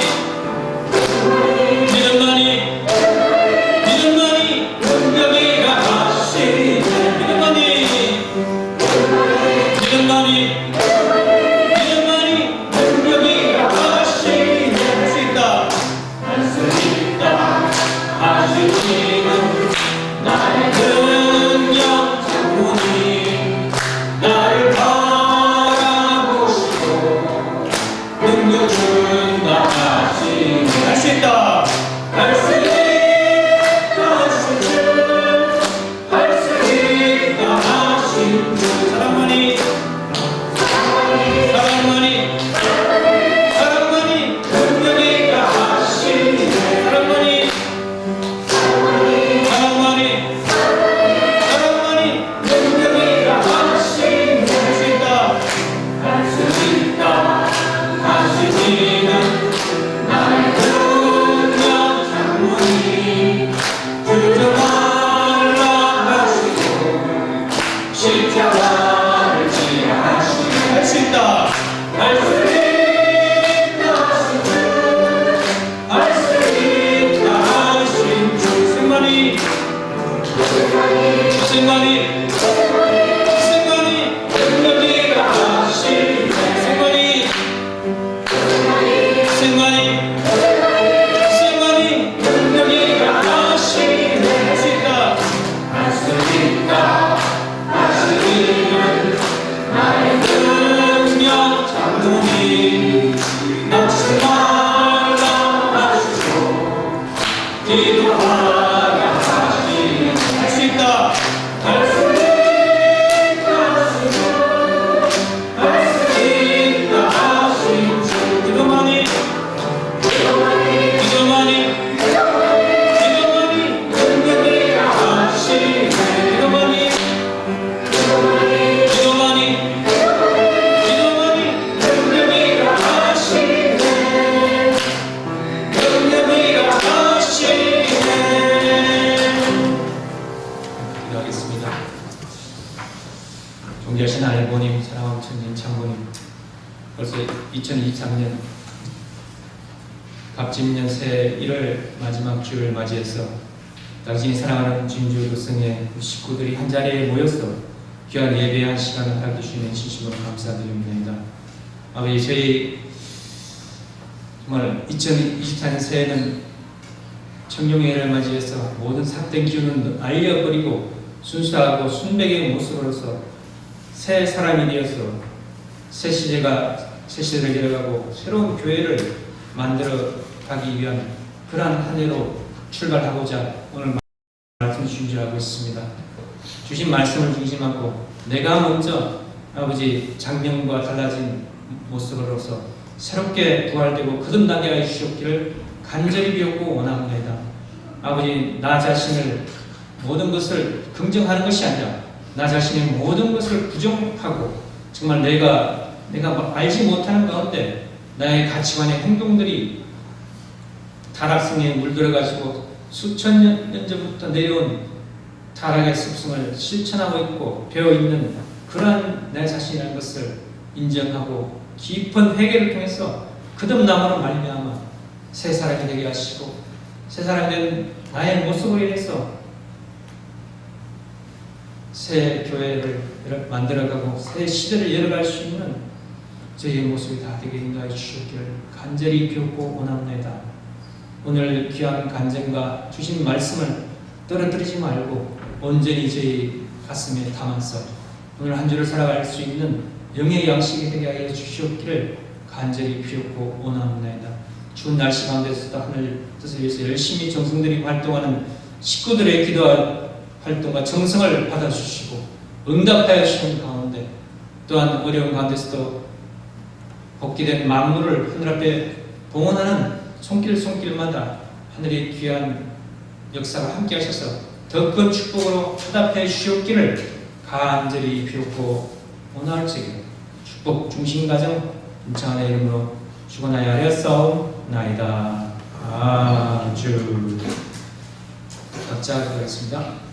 존귀하신 알보님, 사랑하는 천진 장모님, 벌써 2023년 갑진년 새해 1월 마지막 주를 맞이해서 당신이 사랑하는 진주 도성의 식구들이 한자리에 모여서 귀한 예배한 시간을 하게 주시는 진심으로 감사드립니다. 아버지, 저희 정말 2024년 새해는 청룡회를 맞이해서 모든 삭된 기운은 알려버리고 순수하고 순백의 모습으로서 새 사람이 되어서 새 시대를 열어가고 새로운 교회를 만들어 가기 위한 그러한 한 해로 출발하고자 오늘 말씀 주신 줄 알고 있습니다. 주신 말씀을 중심하고 내가 먼저 아버지 작년과 달라진 모습으로서 새롭게 부활되고 거듭나게 하여 주시옵기를 간절히 비옵고 원합니다. 아버지, 나 자신을 모든 것을 긍정하는 것이 아니라 나 자신의 모든 것을 부정하고 정말 내가 알지 못하는 가운데 나의 가치관의 행동들이 타락성에 물들어가지고 수천 년 전부터 내려온 타락의 습성을 실천하고 있고 배워있는 그러한 내 자신이라는 것을 인정하고 깊은 회개를 통해서 거듭남으로 말미암아 새 사람이 되게 하시고 새 사람이 된 나의 모습으로 인해서 새 교회를 만들어가고 새 시대를 열어갈 수 있는 저희의 모습이 다 되게 인도하여 주시기를 간절히 비옵고 원합니다. 오늘 귀한 간증과 주신 말씀을 떨어뜨리지 말고 온전히 저희 가슴에 담아서 오늘 한 주를 살아갈 수 있는 영의 양식이 되게 하여 주시옵기를 간절히 비옵고 원합니다. 추운 날씨 가운데서도 하늘 뜻을 위해서 열심히 정성들이 활동하는 식구들의 기도와 활동과 정성을 받아주시고 응답하여 주시는 가운데 또한 어려운 가운데서도 복귀된 만물을 하늘 앞에 봉헌하는 손길마다 하늘의 귀한 역사가 함께 하셔서 더 큰 축복으로 화답해 주시옵기를 간절히 비옵고 원할지에 축복 중심가정 임창한의 이름으로 축원하여 하였사옵나이다. 아주 각자 하겠습니다.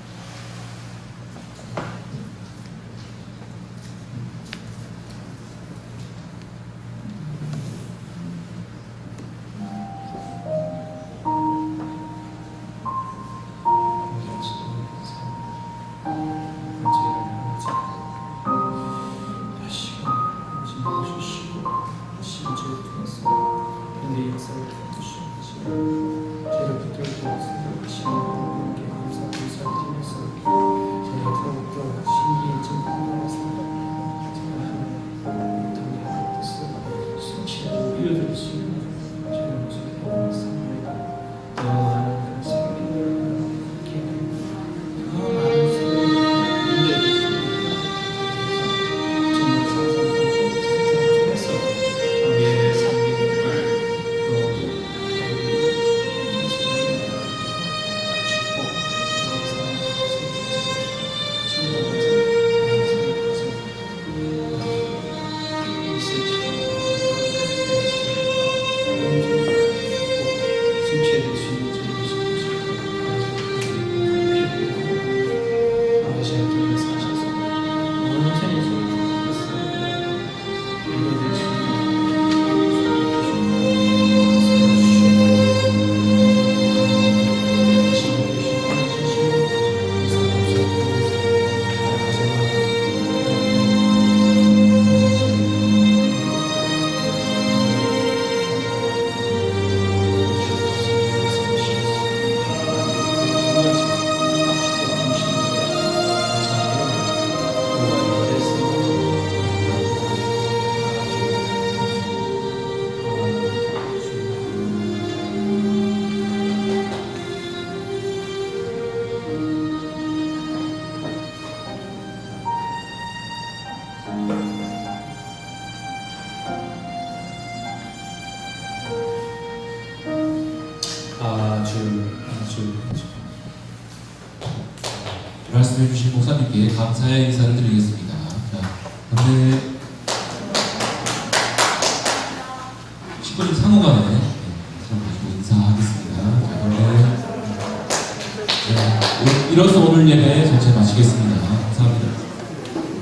말씀해 주신 목사님께 감사의 인사를 드리겠습니다. 자, 근데 식구님 상호간에 가지고 인사하겠습니다. 자, 근데 이로써 오늘 예배 전체 마치겠습니다. 감사합니다.